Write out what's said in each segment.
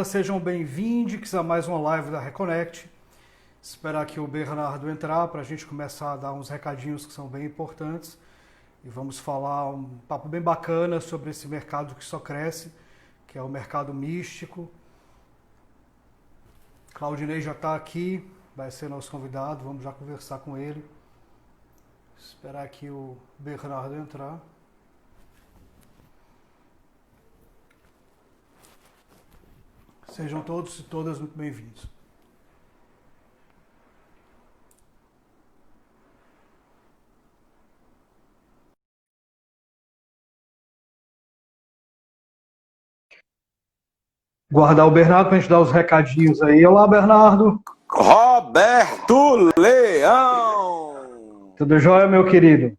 Sejam bem-vindos a mais uma live da Reconnect. Esperar aqui o Bernardo entrar para a gente começar a dar uns recadinhos que são bem importantes. E vamos falar um papo bem bacana sobre esse mercado que só cresce, que é o mercado místico. Claudinei já está aqui, vai ser nosso convidado, vamos já conversar com ele. Esperar aqui o Bernardo entrar. Sejam todos e todas muito bem-vindos. Guardar o Bernardo para a gente dar os recadinhos aí. Olá, Bernardo. Roberto Leão! Tudo jóia, meu querido?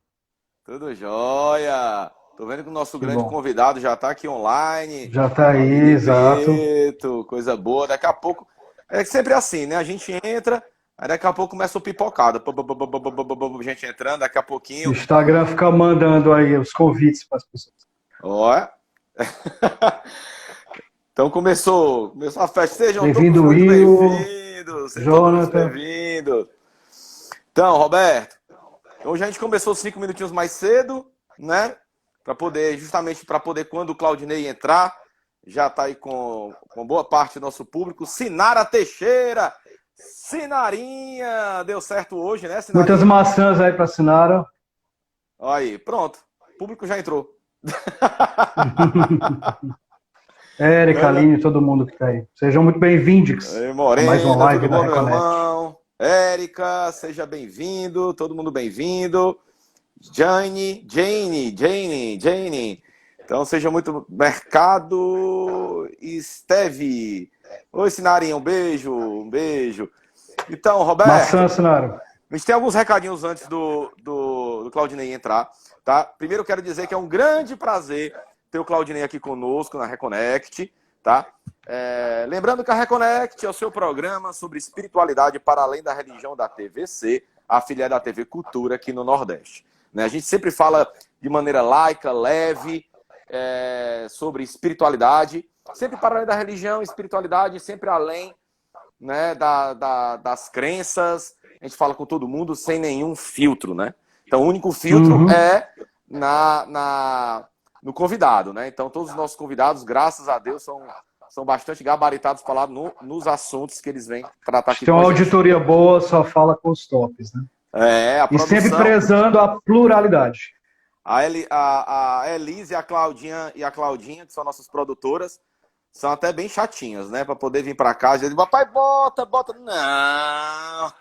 Tudo jóia! Tô vendo que o nosso grande bom. convidado já tá aqui online. Já tá aí, exato. Coisa boa. Daqui a pouco... É sempre assim, né? A gente entra, aí daqui a pouco começa o pipocado. Gente entrando, daqui a pouquinho... O Instagram fica mandando aí os convites para as pessoas. Ó. Então começou a festa. Sejam Bem-vindo, todos muito Will. bem-vindos. Sejam todos muito Jonathan. bem-vindos. Então, Roberto, hoje a gente começou 5 minutinhos mais cedo, né? Justamente para poder, quando o Claudinei entrar, já tá aí com boa parte do nosso público. Sinara Teixeira, Sinarinha, deu certo hoje, né, Sinarinha? Muitas maçãs aí para Sinara. Aí, pronto, o público já entrou. Érica, Aline, todo mundo que tá aí. Sejam muito bem-vindos a mais uma live da meu Reconnect. irmão? Érica, seja bem-vindo, todo mundo bem-vindo. Jane. Então, seja muito Mercado Esteve. Oi, Sinarinha, um beijo. Então, Roberto, Maçã, Sinara. a gente tem alguns recadinhos antes do Claudinei entrar, tá? Primeiro, eu quero dizer que é um grande prazer ter o Claudinei aqui conosco na Reconnect, tá? Lembrando que a Reconnect é o seu programa sobre espiritualidade para além da religião da TVC, afiliada da TV Cultura aqui no Nordeste. A gente sempre fala de maneira laica, leve, sobre espiritualidade, sempre para além da religião, espiritualidade, sempre além, né, das crenças. A gente fala com todo mundo sem nenhum filtro, né? Então, o único filtro é no convidado, né? Então, todos os nossos convidados, graças a Deus, são bastante gabaritados para lá nos assuntos que eles vêm tratar aqui Tem com uma a gente. auditoria boa, só fala com os tops, né? A produção, e sempre prezando a pluralidade. A Elise e a Claudinha, que são nossas produtoras, são até bem chatinhas, né? Para poder vir para cá e dizer, papai, bota. Não!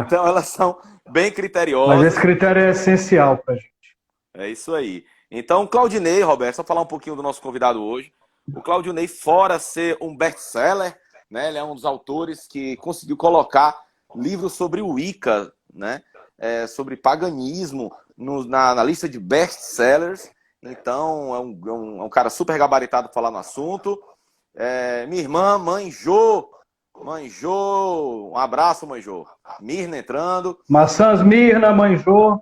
Então, elas são bem criteriosas. Mas esse critério é essencial para a gente. É isso aí. Então, o Claudinei, Roberto, só falar um pouquinho do nosso convidado hoje. O Claudinei, fora ser um best-seller, né? Ele é um dos autores que conseguiu colocar livros sobre o Wicca, né? Sobre paganismo na lista de best-sellers. Então, é um cara super gabaritado para falar no assunto. Minha irmã, Mãe Jô, um abraço, Mãe Jô. Mirna entrando. Maçãs, Mirna, Manjô,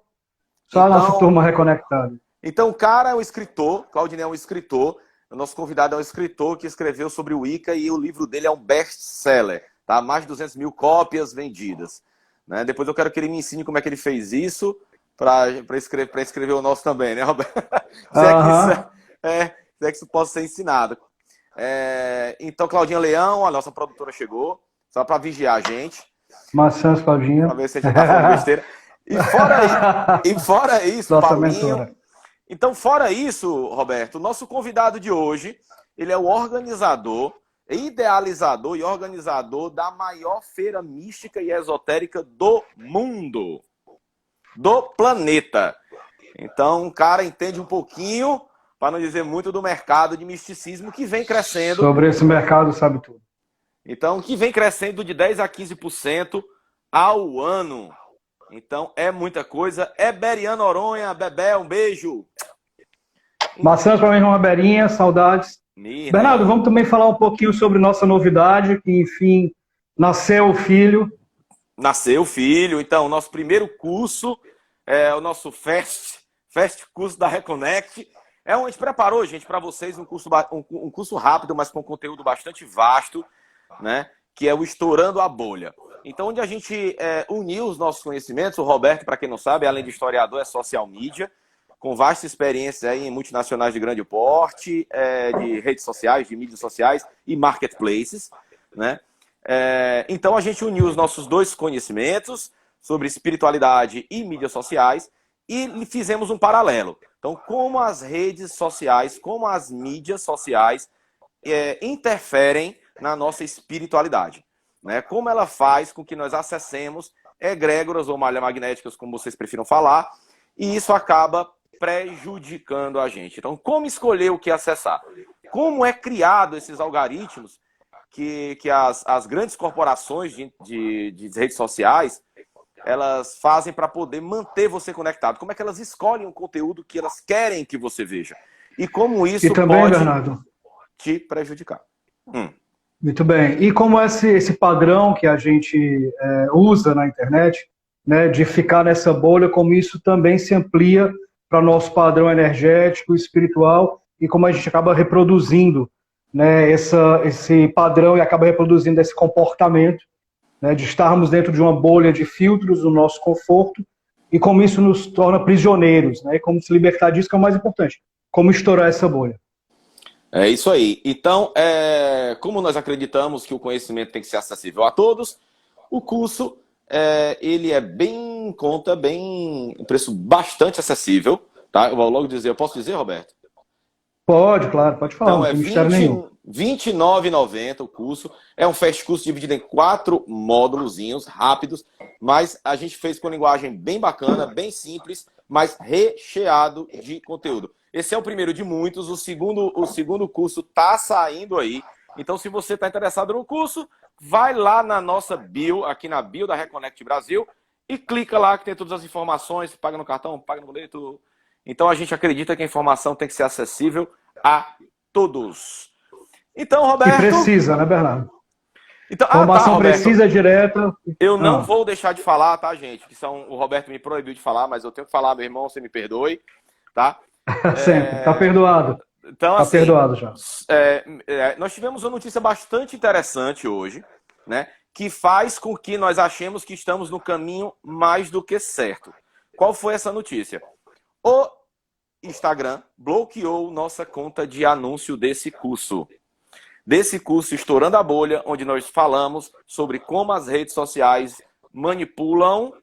só a nossa turma reconectada. Então, o cara é um escritor, Claudinei é um escritor, o nosso convidado é um escritor que escreveu sobre o Wicca e o livro dele é um best-seller, tá? Mais de 200 mil cópias vendidas. Né? Depois eu quero que ele me ensine como é que ele fez isso para escrever o nosso também, né, Roberto? Se é que isso possa ser ensinado. Então, Claudinha Leão, a nossa produtora chegou, só para vigiar a gente. Maçãs, Claudinha. Para ver se a gente tá falando besteira. E fora isso, nossa Paulinho. Mentora. Então, fora isso, Roberto, o nosso convidado de hoje, ele é o organizador, idealizador e organizador da maior feira mística e esotérica do mundo, do planeta. Então, o cara entende um pouquinho, para não dizer muito, do mercado de misticismo que vem crescendo. Sobre esse mercado sabe tudo. Então, que vem crescendo de 10% a 15% ao ano. Então, é muita coisa. Beriano Noronha, Bebé, um beijo. Maçãs para minha irmã Berinha, saudades. Mirna. Bernardo, vamos também falar um pouquinho sobre nossa novidade, que enfim, nasceu o filho. Nasceu o filho. Então, o nosso primeiro curso é o nosso Fast curso da Reconnect. A gente preparou, gente, para vocês um curso rápido, mas com conteúdo bastante vasto, né? Que é o Estourando a Bolha. Então, onde a gente uniu os nossos conhecimentos, o Roberto, para quem não sabe, além de historiador, é social media, com vasta experiência aí em multinacionais de grande porte, de redes sociais, de mídias sociais e marketplaces, né? Então, a gente uniu os nossos dois conhecimentos sobre espiritualidade e mídias sociais e fizemos um paralelo. Então, como as redes sociais, como as mídias sociais interferem na nossa espiritualidade, né? Como ela faz com que nós acessemos egrégoras ou malhas magnéticas, como vocês prefiram falar, e isso acaba prejudicando a gente. Então, como escolher o que acessar? Como é criado esses algoritmos que as grandes corporações de redes sociais elas fazem para poder manter você conectado? Como é que elas escolhem o conteúdo que elas querem que você veja? E como isso também, pode Bernardo, te prejudicar? Muito bem. E como esse padrão que a gente usa na internet, né, de ficar nessa bolha, como isso também se amplia para o nosso padrão energético, espiritual, e como a gente acaba reproduzindo, né, esse padrão e acaba reproduzindo esse comportamento, né, de estarmos dentro de uma bolha de filtros do nosso conforto, e como isso nos torna prisioneiros, né, e como se libertar disso, que é o mais importante, como estourar essa bolha. É isso aí. Então, como nós acreditamos que o conhecimento tem que ser acessível a todos, o curso ele é um preço bastante acessível, tá? Eu vou logo dizer, eu posso dizer, Roberto? Pode, claro, pode falar, Então, não tem mistério nenhum. R$ 29,90 o curso. É um fast curso dividido em 4 módulozinhos rápidos, mas a gente fez com linguagem bem bacana, bem simples, mas recheado de conteúdo. Esse é o primeiro de muitos, o segundo curso está saindo aí. Então, se você está interessado no curso, vai lá na nossa bio, aqui na bio da Reconnect Brasil, e clica lá que tem todas as informações, paga no cartão, paga no boleto. Então, a gente acredita que a informação tem que ser acessível a todos. Então, Roberto... E precisa, né, Bernardo? Então, informação Roberto, precisa, direta. Eu não vou deixar de falar, tá, gente? O Roberto me proibiu de falar, mas eu tenho que falar, meu irmão, você me perdoe, tá? Sempre, tá perdoado. Então, tá assim, perdoado já. Nós tivemos uma notícia bastante interessante hoje, né? Que faz com que nós achemos que estamos no caminho mais do que certo. Qual foi essa notícia? O Instagram bloqueou nossa conta de anúncio desse curso. Estourando a Bolha, onde nós falamos sobre como as redes sociais manipulam.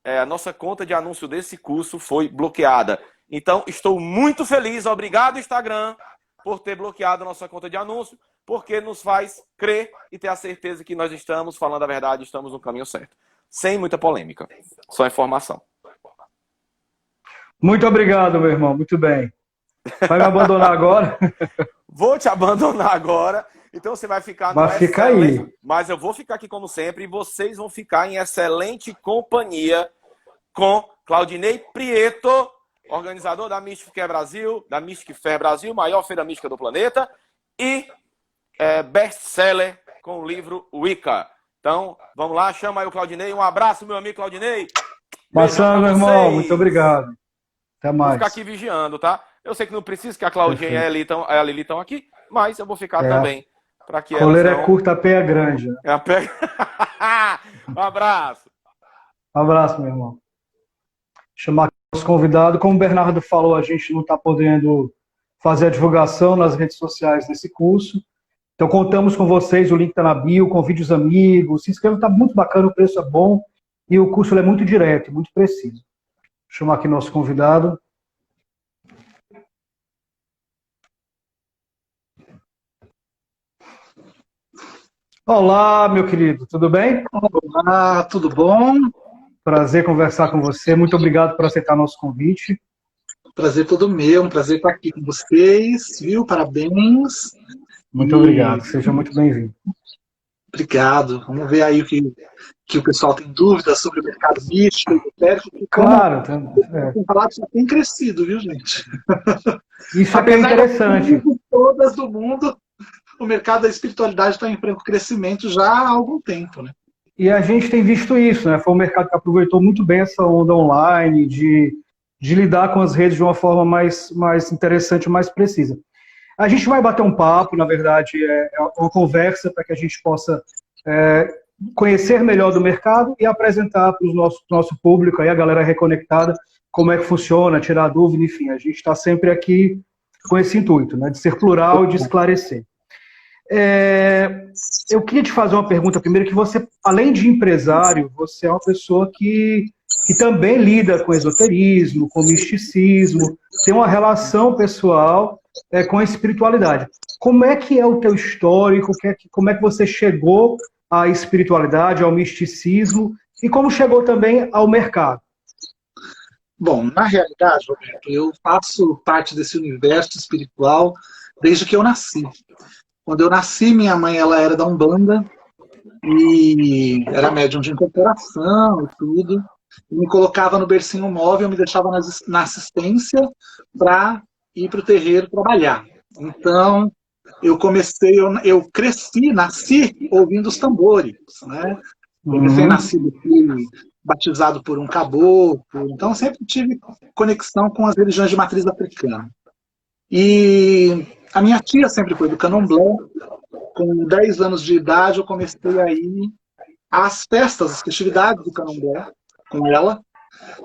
A nossa conta de anúncio desse curso foi bloqueada. Então, estou muito feliz. Obrigado, Instagram, por ter bloqueado a nossa conta de anúncio, porque nos faz crer e ter a certeza que nós estamos falando a verdade, estamos no caminho certo. Sem muita polêmica. Só informação. Muito obrigado, meu irmão. Muito bem. Vai me abandonar agora? Vou te abandonar agora. Então você vai ficar no ficar aí. Mas eu vou ficar aqui como sempre e vocês vão ficar em excelente companhia com Claudinei Prieto, organizador da Mystic Fair Brasil, da Mystic Fair Brasil, maior feira mística do planeta, e best-seller com o livro Wicca. Então, vamos lá, chama aí o Claudinei. Um abraço, meu amigo Claudinei. Passando, meu irmão. Muito obrigado. Até mais. Vou ficar aqui vigiando, tá? Eu sei que não precisa que a Claudinha e a Lili estão aqui, mas eu vou ficar também. Para que coleira é curta, a pé é grande. Né? Um abraço. Um abraço, meu irmão. Chamar os convidados. Como o Bernardo falou, a gente não está podendo fazer a divulgação nas redes sociais desse curso. Então, contamos com vocês. O link está na bio. Convide os amigos. Se inscreva, está muito bacana. O preço é bom. E o curso é muito direto, muito preciso. Vou chamar aqui nosso convidado. Olá, meu querido, tudo bem? Olá, tudo bom? Prazer conversar com você, muito obrigado por aceitar nosso convite. Prazer todo meu, um prazer estar aqui com vocês, viu? Parabéns. Muito obrigado, seja muito bem-vindo. Obrigado, vamos ver aí o que o pessoal tem dúvidas sobre o mercado místico, esotérico. Claro. Tem crescido, viu, gente? Isso é interessante. Todas do mundo, o mercado da espiritualidade está em franco crescimento já há algum tempo, né? E a gente tem visto isso, né? Foi um mercado que aproveitou muito bem essa onda online de de lidar com as redes de uma forma mais interessante, mais precisa. A gente vai bater um papo, na verdade, é uma conversa para que a gente possa conhecer melhor do mercado e apresentar para o nosso público, aí a galera reconectada, como é que funciona, tirar dúvida, enfim, a gente está sempre aqui com esse intuito, né, de ser plural e de esclarecer. Eu queria te fazer uma pergunta primeiro, que você, além de empresário, você é uma pessoa que também lida com esoterismo, com misticismo, tem uma relação pessoal com a espiritualidade. Como é que é o teu histórico? Como é que você chegou à espiritualidade, ao misticismo, e como chegou também ao mercado? Bom, na realidade, Roberto, eu faço parte desse universo espiritual desde que eu nasci. Quando eu nasci, minha mãe ela era da Umbanda e era médium de incorporação e tudo. E me colocava no bercinho móvel, me deixava na assistência para ir para o terreiro trabalhar. Então, eu cresci, nasci ouvindo os tambores, né? Eu recém-nascido fui batizado por um caboclo, então sempre tive conexão com as religiões de matriz africana. E a minha tia sempre foi do candomblé. Com 10 anos de idade, eu comecei a ir às festas, às festividades do candomblé com ela.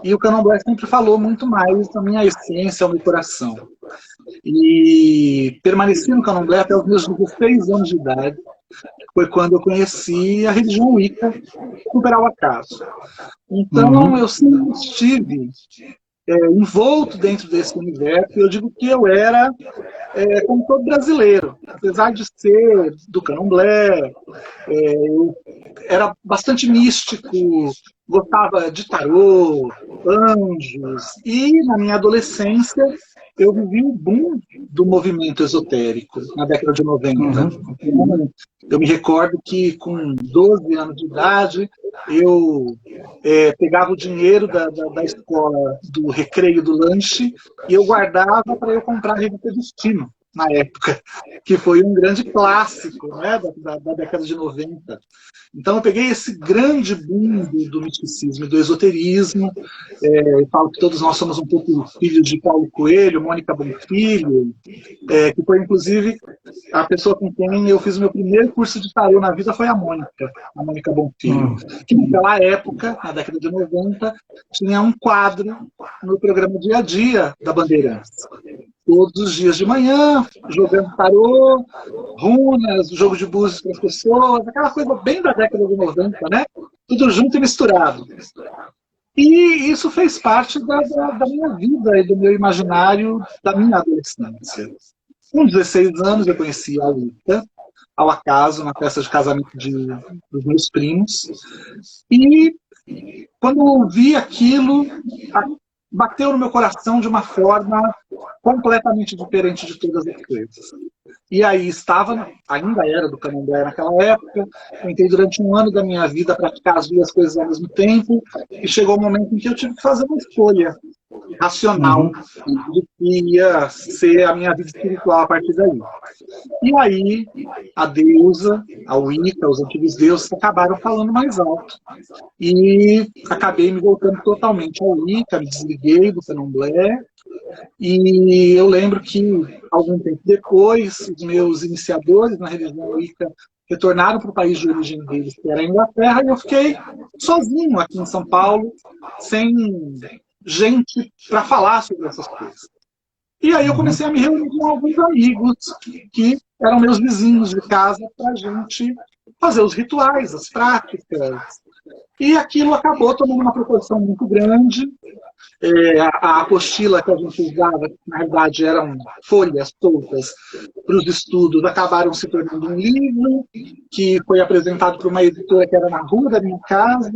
E o candomblé sempre falou muito mais da minha essência, ao meu coração. E permaneci no candomblé até os meus 16 anos de idade. Foi quando eu conheci a religião Wicca, recuperar o acaso. Então, eu sempre estive envolto dentro desse universo. Eu digo que eu era como todo brasileiro, apesar de ser do candomblé, eu era bastante místico, gostava de tarô, anjos, e na minha adolescência eu vivi o boom do movimento esotérico na década de 90. Eu me recordo que com 12 anos de idade eu pegava o dinheiro da escola, do recreio, do lanche, e eu guardava para eu comprar a revista Destino, na época, que foi um grande clássico, né, da década de 90. Então eu peguei esse grande boom do misticismo e do esoterismo. Eu falo que todos nós somos um pouco filhos de Paulo Coelho, Mônica Bonfilho, que foi inclusive a pessoa com quem eu fiz o meu primeiro curso de tarô na vida, foi a Mônica Bonfilho, que naquela época, na década de 90, tinha um quadro no programa Dia a Dia da Bandeirantes. Todos os dias de manhã, jogando tarô, runas, jogo de búzios para as pessoas, aquela coisa bem da década de 90, né? Tudo junto e misturado. E isso fez parte da minha vida e do meu imaginário da minha adolescência. Com 16 anos eu conheci a Wicca, ao acaso, na festa de casamento dos meus primos. E quando eu vi aquilo, bateu no meu coração de uma forma completamente diferente de todas as coisas. E aí ainda era do candomblé naquela época, tentei durante um ano da minha vida praticar as duas coisas ao mesmo tempo, e chegou um momento em que eu tive que fazer uma escolha racional do que ia ser a minha vida espiritual a partir daí. E aí, a deusa, a Wicca, os antigos deuses acabaram falando mais alto. E acabei me voltando totalmente ao Wicca, me desliguei do candomblé. E eu lembro que, algum tempo depois, os meus iniciadores na religião Wicca retornaram para o país de origem deles, que era a Inglaterra, e eu fiquei sozinho aqui em São Paulo, sem gente para falar sobre essas coisas. E aí eu comecei a me reunir com alguns amigos que eram meus vizinhos de casa para a gente fazer os rituais, as práticas. E aquilo acabou tomando uma proporção muito grande. A apostila que a gente usava, que na verdade eram folhas soltas para os estudos, acabaram se tornando um livro que foi apresentado por uma editora que era na rua da minha casa.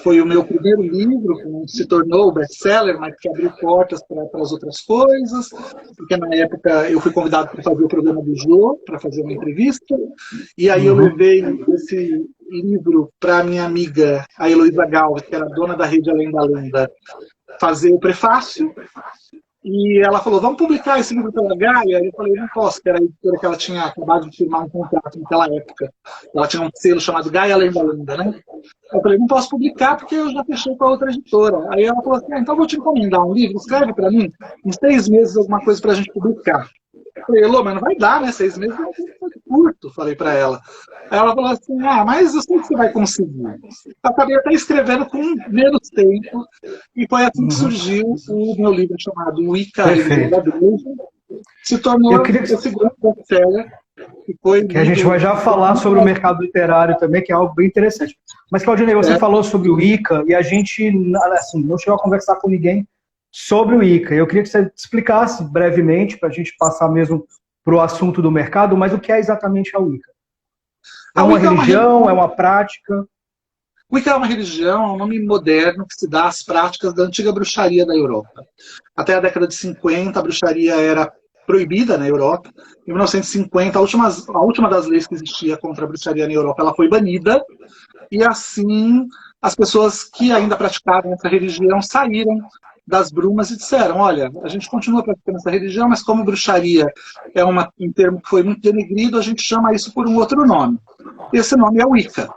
Foi o meu primeiro livro, que não se tornou best-seller, mas que abriu portas para as outras coisas, porque na época eu fui convidado para fazer o programa do Jô, para fazer uma entrevista, e aí eu levei esse livro para minha amiga, a Heloísa Galvez, que era dona da rede Além da Lenda, fazer o prefácio, E ela falou, vamos publicar esse livro pela Gaia? E eu falei, não posso, que era a editora que ela tinha acabado de firmar um contrato naquela época. Ela tinha um selo chamado Gaia Além da Lenda, né? Eu falei, não posso publicar porque eu já fechei com a outra editora. Aí ela falou assim, então eu vou te encomendar um livro, escreve para mim, uns 6 meses alguma coisa para a gente publicar. Eu falei, Elô, mas não vai dar, né? 6 meses é um tempo muito curto, falei para ela. Aí ela falou assim, mas eu sei que você vai conseguir. Eu acabei até escrevendo com menos tempo, e foi assim que surgiu o meu livro chamado Wicca, a Religião da Igreja. Se tornou esse grande best-seller. Que a gente vai já falar sobre o mercado literário também, que é algo bem interessante. Mas, Claudinei, você falou sobre o Wicca, e a gente assim, não chegou a conversar com ninguém sobre o Wicca. Eu queria que você explicasse brevemente, para a gente passar mesmo para o assunto do mercado, mas o que é exatamente a Wicca? É uma religião, é uma prática? Wicca é uma religião, é um nome moderno que se dá às práticas da antiga bruxaria da Europa. Até a década de 50, a bruxaria era proibida na Europa. Em 1950, a última das leis que existia contra a bruxaria na Europa, ela foi banida. E assim, as pessoas que ainda praticavam essa religião saíram das brumas e disseram, olha, a gente continua praticando essa religião, mas como bruxaria é um termo que foi muito denegrido, a gente chama isso por um outro nome. Esse nome é Wicca.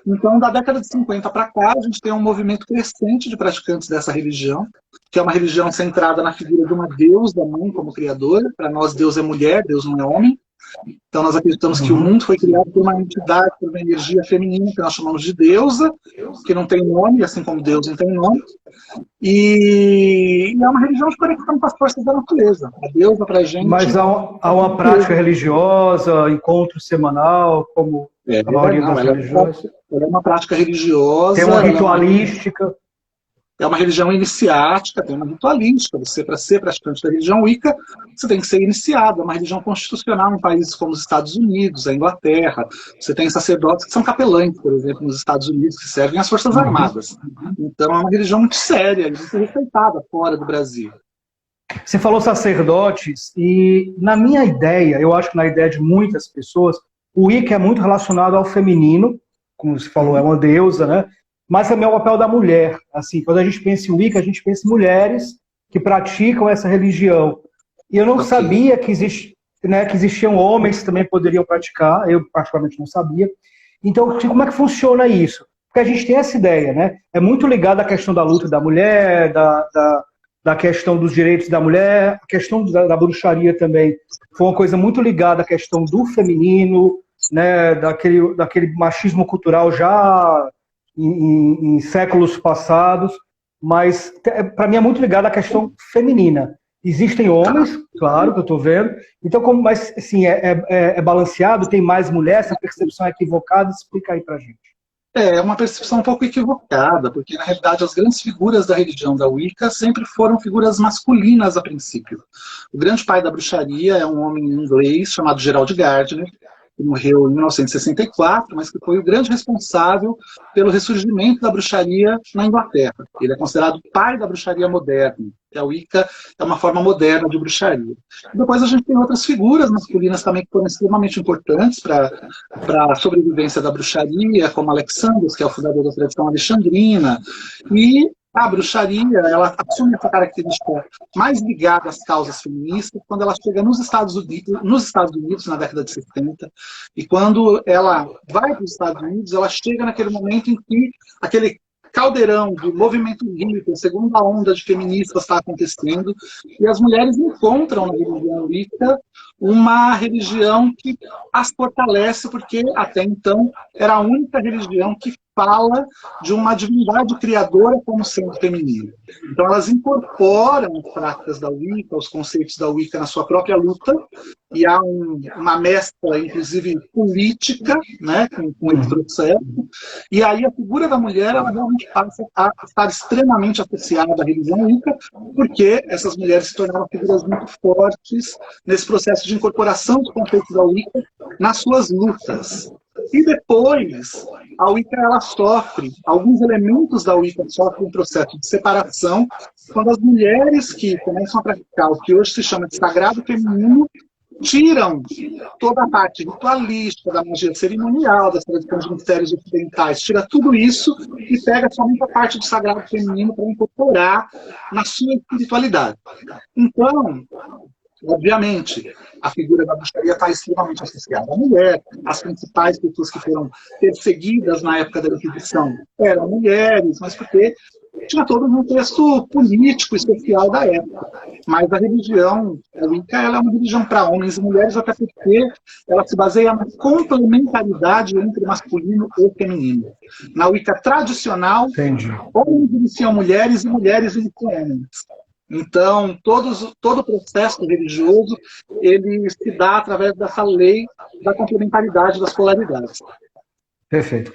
Então, da década de 50 para cá, a gente tem um movimento crescente de praticantes dessa religião, que é uma religião centrada na figura de uma deusa, mãe como criadora. Para nós, Deus é mulher, Deus não é homem. Então, nós acreditamos que o mundo foi criado por uma entidade, por uma energia feminina, que nós chamamos de deusa, que não tem nome, assim como Deus não tem nome. E é uma religião de conexão com as forças da natureza. A deusa, para a gente... Mas há uma prática religiosa, encontro semanal, como a maioria das religiões? Ela é uma prática religiosa. Tem uma ritualística. É uma religião iniciática, tem uma ritualística. Você, para ser praticante da religião Wicca, você tem que ser iniciado. É uma religião constitucional em países como os Estados Unidos, a Inglaterra. Você tem sacerdotes que são capelães, por exemplo, nos Estados Unidos, que servem às Forças Armadas. Então é uma religião muito séria e muito respeitada fora do Brasil. Você falou sacerdotes, e na minha ideia, eu acho que na ideia de muitas pessoas, o Wicca é muito relacionado ao feminino, como você falou, é uma deusa, né? Mas também é o papel da mulher. Assim, quando a gente pensa em Wicca, a gente pensa em mulheres que praticam essa religião. E eu não sabia que existiam homens que também poderiam praticar, eu particularmente não sabia. Então, como é que funciona isso? Porque a gente tem essa ideia, né? É muito ligado à questão da luta da mulher, da questão dos direitos da mulher, a questão da bruxaria também foi uma coisa muito ligada à questão do feminino, né? daquele machismo cultural já em séculos passados, mas para mim é muito ligado à questão feminina. Existem homens, claro, que eu estou vendo, então, mas assim, é balanceado, tem mais mulheres, essa percepção é equivocada, explica aí para a gente. É uma percepção um pouco equivocada, porque na realidade as grandes figuras da religião da Wicca sempre foram figuras masculinas a princípio. O grande pai da bruxaria é um homem inglês chamado Gerald Gardner, que morreu em 1964, mas que foi o grande responsável pelo ressurgimento da bruxaria na Inglaterra. Ele é considerado o pai da bruxaria moderna. A Wicca é uma forma moderna de bruxaria. E depois a gente tem outras figuras masculinas também que foram extremamente importantes para a sobrevivência da bruxaria, como Alexandros, que é o fundador da tradição alexandrina. E a bruxaria, ela assume essa característica mais ligada às causas feministas quando ela chega nos Estados Unidos na década de 70. E quando ela vai para os Estados Unidos, ela chega naquele momento em que aquele caldeirão do movimento hippie, a segunda onda de feministas está acontecendo, e as mulheres encontram na religião Wicca uma religião que as fortalece, porque até então era a única religião que fala de uma divindade criadora como sendo feminina. Então elas incorporam as práticas da Wicca, os conceitos da Wicca na sua própria luta, e há uma mescla, inclusive, política, né, com esse processo, e aí a figura da mulher ela realmente passa a estar extremamente associada à religião Wicca, porque essas mulheres se tornaram figuras muito fortes nesse processo de incorporação dos conceitos da Wicca nas suas lutas. E depois, a Wicca ela sofre, alguns elementos da Wicca sofrem um processo de separação, quando as mulheres que começam a praticar o que hoje se chama de sagrado feminino tiram toda a parte ritualística, da magia cerimonial, das tradições de mistérios ocidentais, tira tudo isso e pega somente a parte do sagrado feminino para incorporar na sua espiritualidade. Então, obviamente, a figura da bruxaria está extremamente associada à mulher. As principais pessoas que foram perseguidas na época da Inquisição eram mulheres, mas porque tinha todo um contexto político e social da época. Mas a religião, a Wicca, ela é uma religião para homens e mulheres, até porque ela se baseia na complementaridade entre masculino e feminino. Na Wicca tradicional, Entendi. homens iniciam mulheres e mulheres iniciam homens. Então, todo o processo religioso, ele se dá através dessa lei da complementaridade das polaridades. Perfeito.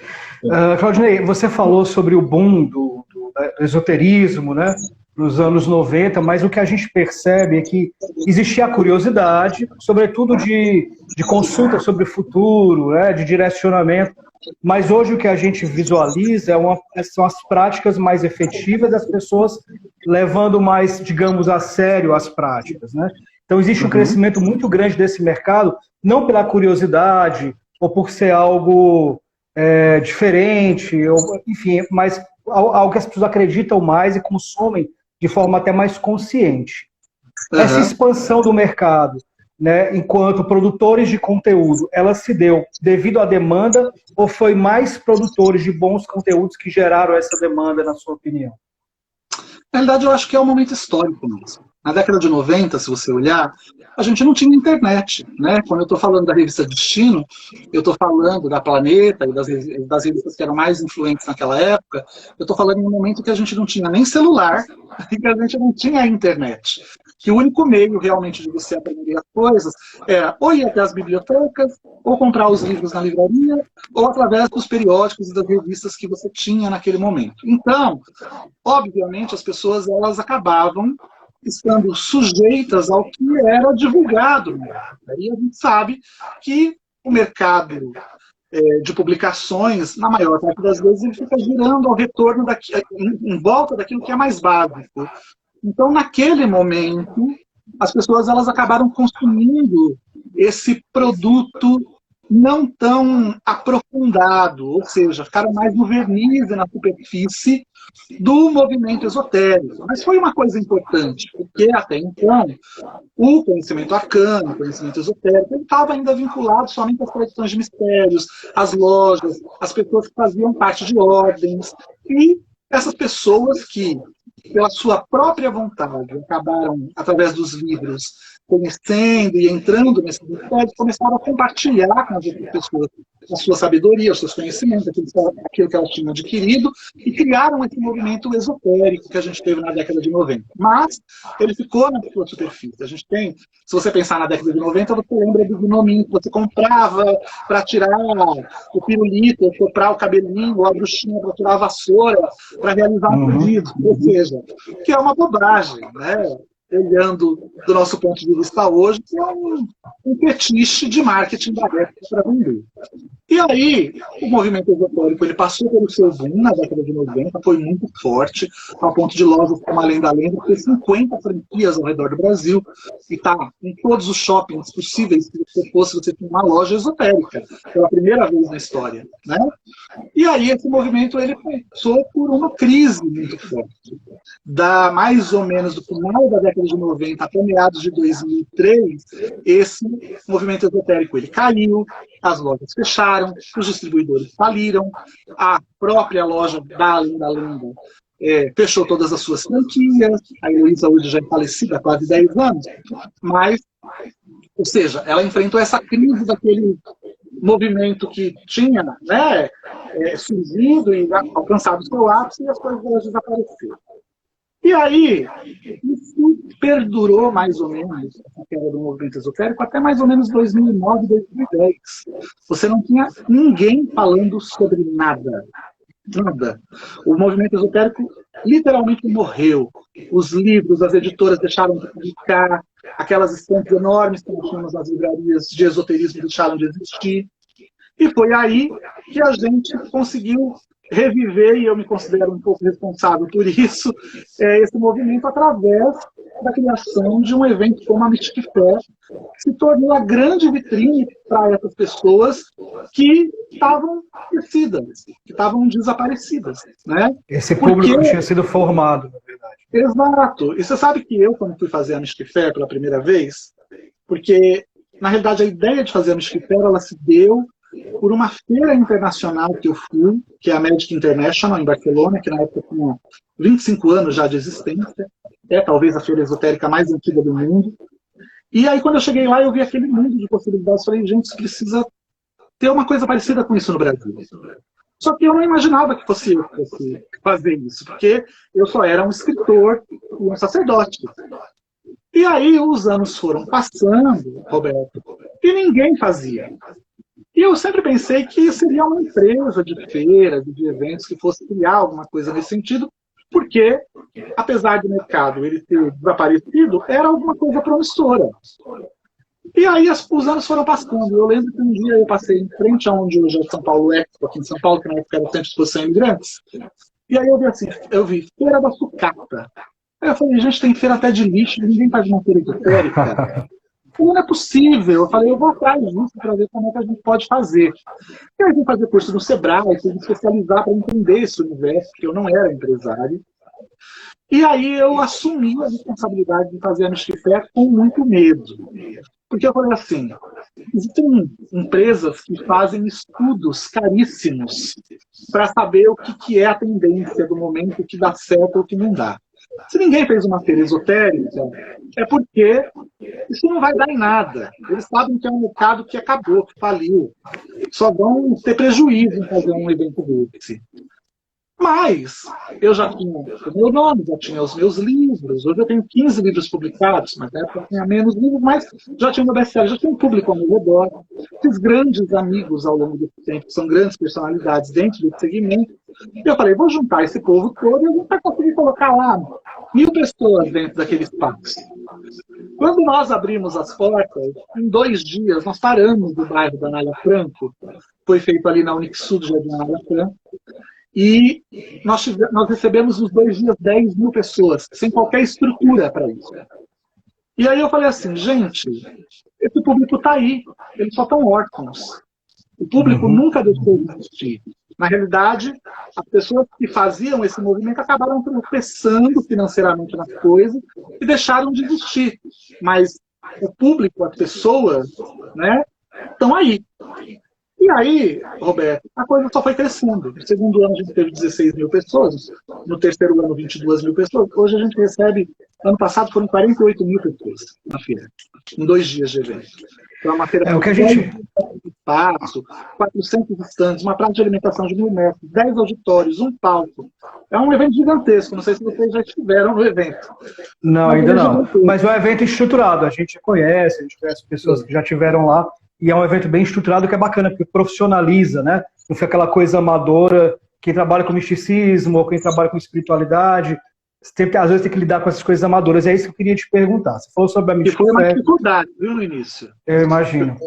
Claudinei, você falou sobre o boom do esoterismo, né, nos anos 90, mas o que a gente percebe é que existia a curiosidade, sobretudo de consulta sobre o futuro, né, de direcionamento, mas hoje o que a gente visualiza são as práticas mais efetivas das pessoas levando mais, digamos, a sério as práticas, né? Então existe um crescimento muito grande desse mercado, não pela curiosidade ou por ser algo diferente, enfim, mas algo que as pessoas acreditam mais e consomem de forma até mais consciente. Essa expansão do mercado, né, enquanto produtores de conteúdo, ela se deu devido à demanda ou foi mais produtores de bons conteúdos que geraram essa demanda, na sua opinião? Na realidade, eu acho que é um momento histórico mesmo. Na década de 90, se você olhar, a gente não tinha internet, né? Quando eu estou falando da revista Destino, eu estou falando da Planeta e das revistas que eram mais influentes naquela época, eu estou falando em um momento que a gente não tinha nem celular e que a gente não tinha internet. Que o único meio realmente de você aprender as coisas era ou ir até as bibliotecas, ou comprar os livros na livraria, ou através dos periódicos e das revistas que você tinha naquele momento. Então, obviamente, as pessoas elas acabavam estando sujeitas ao que era divulgado. E a gente sabe que o mercado de publicações, na maior parte das vezes, ele fica girando ao retorno em volta daquilo que é mais básico. Então, naquele momento, as pessoas elas acabaram consumindo esse produto não tão aprofundado, ou seja, ficaram mais no verniz e na superfície do movimento esotérico. Mas foi uma coisa importante, porque até então o conhecimento arcano, o conhecimento esotérico, estava ainda vinculado somente às tradições de mistérios, às lojas, às pessoas que faziam parte de ordens, e essas pessoas que, pela sua própria vontade, acabaram, através dos livros, conhecendo e entrando nesses mistérios, começaram a compartilhar com as outras pessoas a sua sabedoria, os seus conhecimentos, aquilo que elas tinham adquirido, e criaram esse movimento esotérico que a gente teve na década de 90. Mas ele ficou na sua superfície. A gente tem, se você pensar na década de 90, você lembra do gnominho que você comprava para tirar o pirulito, ou soprar o cabelinho, ou a bruxinha para tirar a vassoura, para realizar um pedido. Ou seja, que é uma bobagem, né? Olhando do nosso ponto de vista hoje, que é um fetiche de marketing da época para vender. E aí, o movimento esotérico ele passou pelo seu boom na década de 90, foi muito forte, ao ponto de lojas como Além da Lenda, ter 50 franquias ao redor do Brasil, e tá em todos os shoppings possíveis que você fosse, você tinha uma loja esotérica, pela primeira vez na história, né? E aí, esse movimento ele passou por uma crise muito forte. Da mais ou menos do final da década de 90 até meados de 2003, esse movimento esotérico ele caiu, as lojas fecharam, os distribuidores faliram, a própria loja da Além da Lenda fechou todas as suas franquias, a Heloísa hoje já é falecida há quase 10 anos, mas, ou seja, ela enfrentou essa crise daquele movimento que tinha, né, surgido e alcançado seu ápice e as coisas desapareceram. E aí, isso perdurou mais ou menos, a queda do movimento esotérico, até mais ou menos 2009, 2010. Você não tinha ninguém falando sobre nada. Nada. O movimento esotérico literalmente morreu. Os livros, as editoras deixaram de publicar, aquelas estantes enormes que nós tínhamos nas livrarias de esoterismo deixaram de existir. E foi aí que a gente conseguiu reviver, e eu me considero um pouco responsável por isso, esse movimento através da criação de um evento como a Mystic Fair, que se tornou a grande vitrine para essas pessoas que estavam esquecidas, que estavam desaparecidas. Né? Esse público tinha sido formado, na verdade. Exato. E você sabe que eu, quando fui fazer a Mystic Fair pela primeira vez, porque, na realidade, a ideia de fazer a Mystic Fair, ela se deu por uma feira internacional que eu fui, que é a Magic International, em Barcelona, que na época tinha 25 anos já de existência, é talvez a feira esotérica mais antiga do mundo. E aí, quando eu cheguei lá, eu vi aquele mundo de possibilidades, falei, gente, isso precisa ter uma coisa parecida com isso no Brasil. Só que eu não imaginava que fosse eu que fosse fazer isso, porque eu só era um escritor e um sacerdote. E aí os anos foram passando, Roberto, e ninguém fazia. E eu sempre pensei que seria uma empresa de feira, de eventos, que fosse criar alguma coisa nesse sentido, porque, apesar do mercado ele ter desaparecido, era alguma coisa promissora. E aí os anos foram passando. Eu lembro que um dia eu passei em frente aonde hoje é São Paulo Expo, aqui em São Paulo, que na época era o Centro de Exposição a Imigrantes. E aí eu vi assim, Feira da Sucata. Aí eu falei, gente, tem feira até de lixo, ninguém faz uma feira esotérica. Não é possível. Eu falei, eu vou atrás disso para ver como é que a gente pode fazer. E aí eu vim fazer curso no Sebrae, fui me especializar para entender esse universo, porque eu não era empresário. E aí eu assumi a responsabilidade de fazer a Mystic Fair com muito medo. Porque eu falei assim, existem empresas que fazem estudos caríssimos para saber o que é a tendência do momento, o que dá certo ou o que não dá. Se ninguém fez uma feira esotérica, é porque isso não vai dar em nada. Eles sabem que é um mercado que acabou, que faliu. Só vão ter prejuízo em fazer um evento desse. Mas eu já tinha o meu nome, já tinha os meus livros. Hoje eu tenho 15 livros publicados, mas na época eu tinha menos livros, mas já tinha meu best-seller, já tinha um público ao meu redor. Fiz grandes amigos ao longo desse tempo, que são grandes personalidades dentro desse segmento. E eu falei, vou juntar esse povo todo e a gente vai conseguir colocar lá 1.000 pessoas dentro daquele espaço. Quando nós abrimos as portas, em 2 dias, nós paramos do bairro da Anália Franco, foi feito ali na Unixul do Jardim Anália Franco, e nós recebemos nos 2 dias 10.000 pessoas, sem qualquer estrutura para isso. E aí eu falei assim, gente, esse público está aí, eles só estão órfãos. O público nunca deixou de existir. Na realidade, as pessoas que faziam esse movimento acabaram tropeçando financeiramente nas coisas e deixaram de existir. Mas o público, as pessoas, né, estão aí. E aí, Roberto, a coisa só foi crescendo. No segundo ano a gente teve 16.000 pessoas, no terceiro ano 22.000 pessoas. Hoje a gente recebe, ano passado foram 48.000 pessoas na feira, em 2 dias de evento. Então é uma feira o que a gente... espaço, 400 estandes, uma praça de alimentação de 1.000 metros, 10 auditórios, um palco. É um evento gigantesco, não sei se vocês já estiveram no evento. Não, ainda não. Mas é um evento estruturado, a gente conhece pessoas que já estiveram lá, e é um evento bem estruturado que é bacana, porque profissionaliza, né? Não fica aquela coisa amadora, quem trabalha com misticismo, ou quem trabalha com espiritualidade, às vezes tem que lidar com essas coisas amadoras. É isso que eu queria te perguntar. Você falou sobre a Mystic Fair. E foi uma dificuldade, viu, no início. Eu imagino.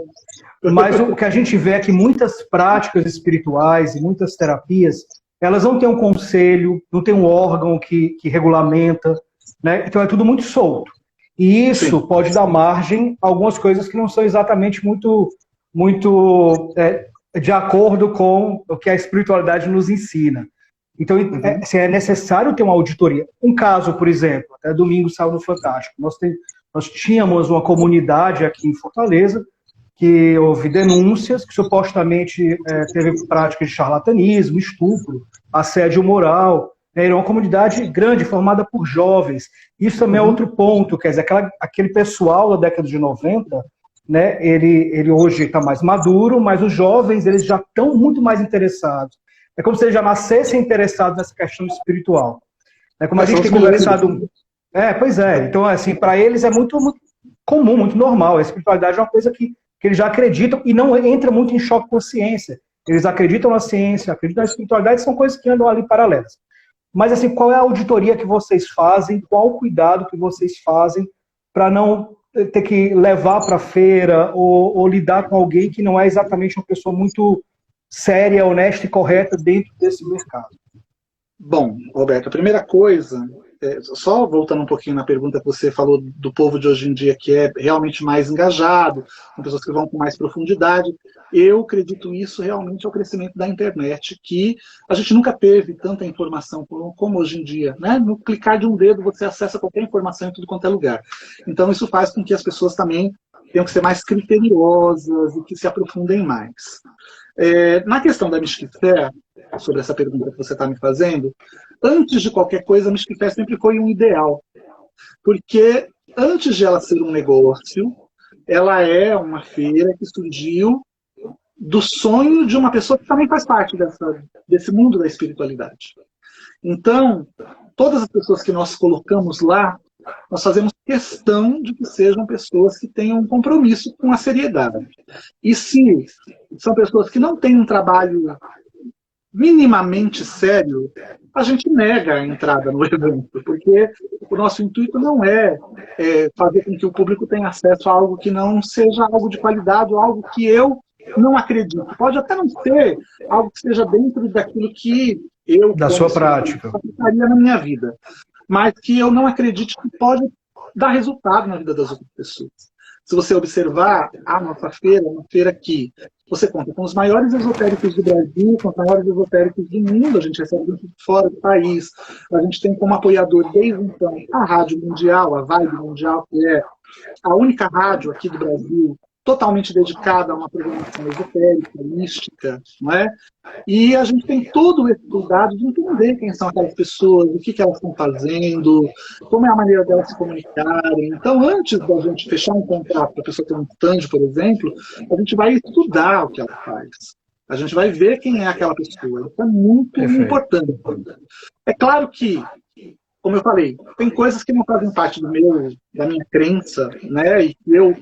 Mas o que a gente vê é que muitas práticas espirituais e muitas terapias, elas não têm um conselho, não tem um órgão que regulamenta, né? Então é tudo muito solto. E isso pode dar margem a algumas coisas que não são exatamente muito de acordo com o que a espiritualidade nos ensina. Então, é necessário ter uma auditoria. Um caso, por exemplo, até domingo saiu no Fantástico. Nós tínhamos uma comunidade aqui em Fortaleza que houve denúncias que supostamente teve práticas de charlatanismo, estupro, assédio moral. Era uma comunidade grande, formada por jovens. Isso também é outro ponto, quer dizer, aquele pessoal da década de 90, né, ele hoje está mais maduro, mas os jovens eles já estão muito mais interessados. É como se eles já nascessem interessados nessa questão espiritual. É como a gente tem conversado... Pois é. Então, assim, para eles é muito, muito comum, muito normal. A espiritualidade é uma coisa que eles já acreditam e não entra muito em choque com a ciência. Eles acreditam na ciência, acreditam na espiritualidade, são coisas que andam ali paralelas. Mas, assim, qual é a auditoria que vocês fazem? Qual o cuidado que vocês fazem para não ter que levar para a feira ou lidar com alguém que não é exatamente uma pessoa muito séria, honesta e correta dentro desse mercado? Bom, Roberto, a primeira coisa só voltando um pouquinho na pergunta que você falou do povo de hoje em dia, que é realmente mais engajado, com pessoas que vão com mais profundidade, eu acredito isso realmente ao crescimento da internet, que a gente nunca teve tanta informação como hoje em dia, né? No clicar de um dedo você acessa qualquer informação em tudo quanto é lugar. Então isso faz com que as pessoas também tenham que ser mais criteriosas e que se aprofundem mais. Na questão da Mystic Fair, sobre essa pergunta que você está me fazendo, antes de qualquer coisa, a Mystic Fair sempre foi um ideal. Porque antes de ela ser um negócio, ela é uma feira que surgiu do sonho de uma pessoa que também faz parte desse mundo da espiritualidade. Então, todas as pessoas que nós colocamos lá, nós fazemos questão de que sejam pessoas que tenham um compromisso com a seriedade. E se são pessoas que não têm um trabalho minimamente sério, a gente nega a entrada no evento, porque o nosso intuito não é fazer com que o público tenha acesso a algo que não seja algo de qualidade, ou algo que eu não acredito. Pode até não ser algo que esteja dentro daquilo que eu... Da sua prática. ...aplicaria na minha vida, mas que eu não acredite que pode dar resultado na vida das outras pessoas. Se você observar a nossa feira, é uma feira que você conta com os maiores esotéricos do Brasil, com os maiores esotéricos do mundo, a gente recebe gente fora do país, a gente tem como apoiador desde então a Rádio Mundial, a Vibe Mundial, que é a única rádio aqui do Brasil totalmente dedicada a uma programação esotérica, mística, não é? E a gente tem todo esse cuidado de entender quem são aquelas pessoas, o que elas estão fazendo, como é a maneira delas se comunicarem. Então, antes da gente fechar um contrato para a pessoa ter um stand, por exemplo, a gente vai estudar o que ela faz. A gente vai ver quem é aquela pessoa. Isso é muito importante. É claro que, como eu falei, tem coisas que não fazem parte da minha crença, né? E que eu...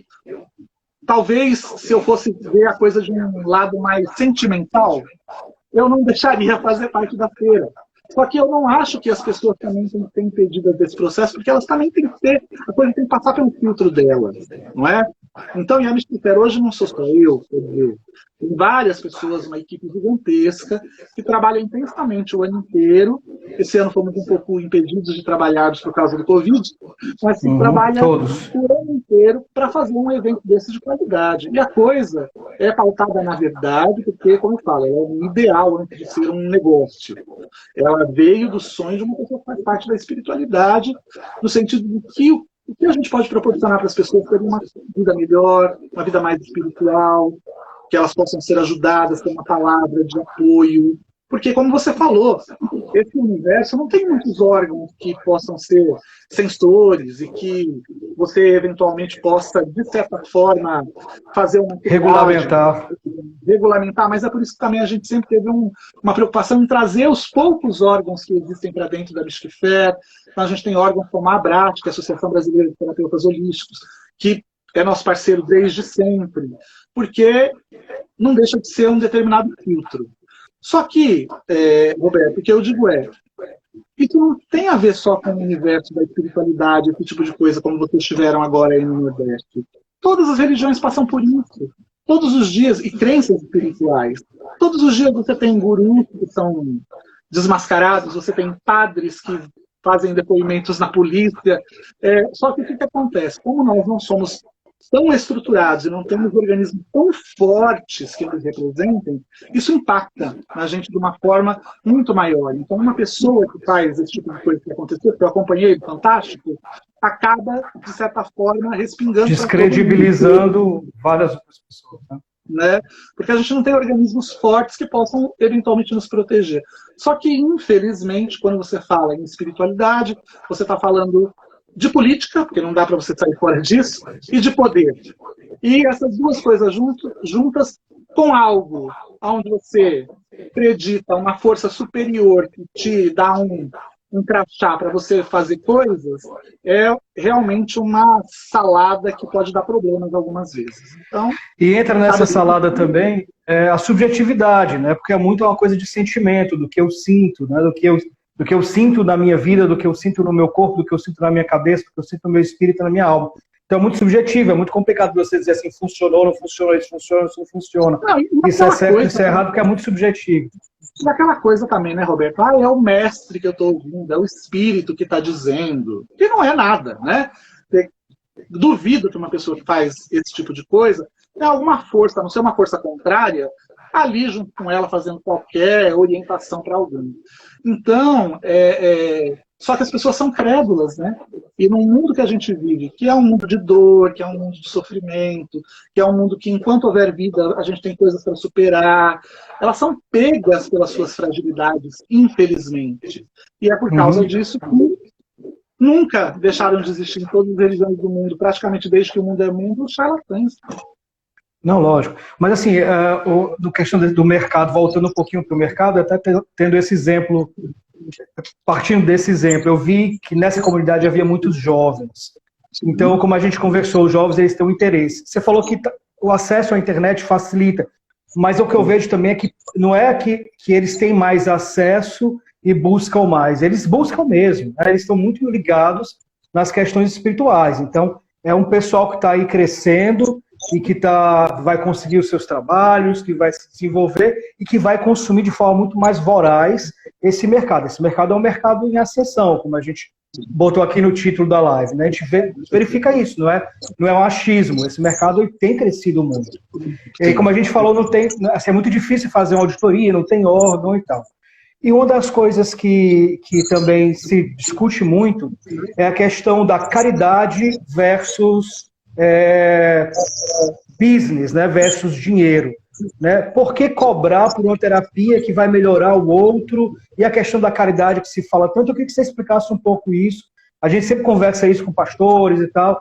Talvez, se eu fosse ver a coisa de um lado mais sentimental, eu não deixaria fazer parte da feira. Só que eu não acho que as pessoas também têm que ser impedidas desse processo, porque elas também têm que ter, a coisa tem que passar pelo filtro delas, não é? Então, em Mystic Fair hoje não sou só eu, tem várias pessoas, uma equipe gigantesca, que trabalha intensamente o ano inteiro. Esse ano fomos um pouco impedidos de trabalharmos por causa do Covid, mas se trabalha todos o ano inteiro para fazer um evento desse de qualidade. E a coisa é pautada na verdade, porque, como eu falo, ela é um ideal antes de ser um negócio. Ela veio do sonho de uma pessoa que faz parte da espiritualidade, no sentido de que o que a gente pode proporcionar para as pessoas terem uma vida melhor, uma vida mais espiritual, que elas possam ser ajudadas com uma palavra de apoio. Porque, como você falou, esse universo não tem muitos órgãos que possam ser sensores e que você eventualmente possa, de certa forma, fazer uma... Regulamentar, mas é por isso que também a gente sempre teve uma preocupação em trazer os poucos órgãos que existem para dentro da Mystic Fair. Então, a gente tem órgãos como a ABRAT, que é a Associação Brasileira de Terapeutas Holísticos, que é nosso parceiro desde sempre, porque não deixa de ser um determinado filtro. Só que, Roberto, o que eu digo isso não tem a ver só com o universo da espiritualidade, esse tipo de coisa, como vocês tiveram agora aí no Nordeste. Todas as religiões passam por isso. Todos os dias, e crenças espirituais. Todos os dias você tem gurus que são desmascarados, você tem padres que fazem depoimentos na polícia. Só que o que acontece? Como nós não somos tão estruturados e não temos organismos tão fortes que nos representem, isso impacta na gente de uma forma muito maior. Então, uma pessoa que faz esse tipo de coisa que aconteceu, que eu acompanhei do Fantástico, acaba, de certa forma, respingando... Descredibilizando várias outras pessoas, né? Porque a gente não tem organismos fortes que possam, eventualmente, nos proteger. Só que, infelizmente, quando você fala em espiritualidade, você está falando de política, porque não dá para você sair fora disso, e de poder. E essas duas coisas juntas com algo onde você acredita uma força superior que te dá um crachá para você fazer coisas, é realmente uma salada que pode dar problemas algumas vezes. Então, e entra nessa salada também a subjetividade, né? Porque é muito uma coisa de sentimento, do que eu sinto, né? Do que eu sinto na minha vida, do que eu sinto no meu corpo, do que eu sinto na minha cabeça, do que eu sinto no meu espírito, na minha alma. Então é muito subjetivo, é muito complicado você dizer assim, funcionou, não funcionou, isso funciona, isso não funciona. Não, isso é certo, isso é errado, porque é muito subjetivo. E aquela coisa também, né, Roberto? Ah, é o mestre que eu estou ouvindo, é o espírito que está dizendo. Que não é nada, né? Duvido que uma pessoa que faz esse tipo de coisa tenha alguma força, a não ser uma força contrária, ali junto com ela fazendo qualquer orientação para alguém. Então, só que as pessoas são crédulas, né? E no mundo que a gente vive, que é um mundo de dor, que é um mundo de sofrimento, que é um mundo que, enquanto houver vida, a gente tem coisas para superar, elas são pegas pelas suas fragilidades, infelizmente. E é por causa disso que nunca deixaram de existir em todas as religiões do mundo, praticamente desde que o mundo é mundo, os charlatães. Não, lógico. Mas assim, no questão do mercado, voltando um pouquinho para o mercado, até tendo esse exemplo, partindo desse exemplo, eu vi que nessa comunidade havia muitos jovens. Então, como a gente conversou, os jovens eles têm um interesse. Você falou que o acesso à internet facilita, mas o que eu vejo também é que não é que eles têm mais acesso e buscam mais. Eles buscam mesmo, né? Eles estão muito ligados nas questões espirituais. Então, é um pessoal que está aí crescendo e que vai conseguir os seus trabalhos, que vai se desenvolver e que vai consumir de forma muito mais voraz esse mercado. Esse mercado é um mercado em ascensão, como a gente botou aqui no título da live, né? A gente verifica isso, não é um achismo. Esse mercado tem crescido muito. E aí, como a gente falou, não tem, assim, é muito difícil fazer uma auditoria, não tem órgão e tal. E uma das coisas que também se discute muito é a questão da caridade versus business, né, versus dinheiro. Né? Por que cobrar por uma terapia que vai melhorar o outro? E a questão da caridade que se fala tanto, eu queria que você explicasse um pouco isso. A gente sempre conversa isso com pastores e tal,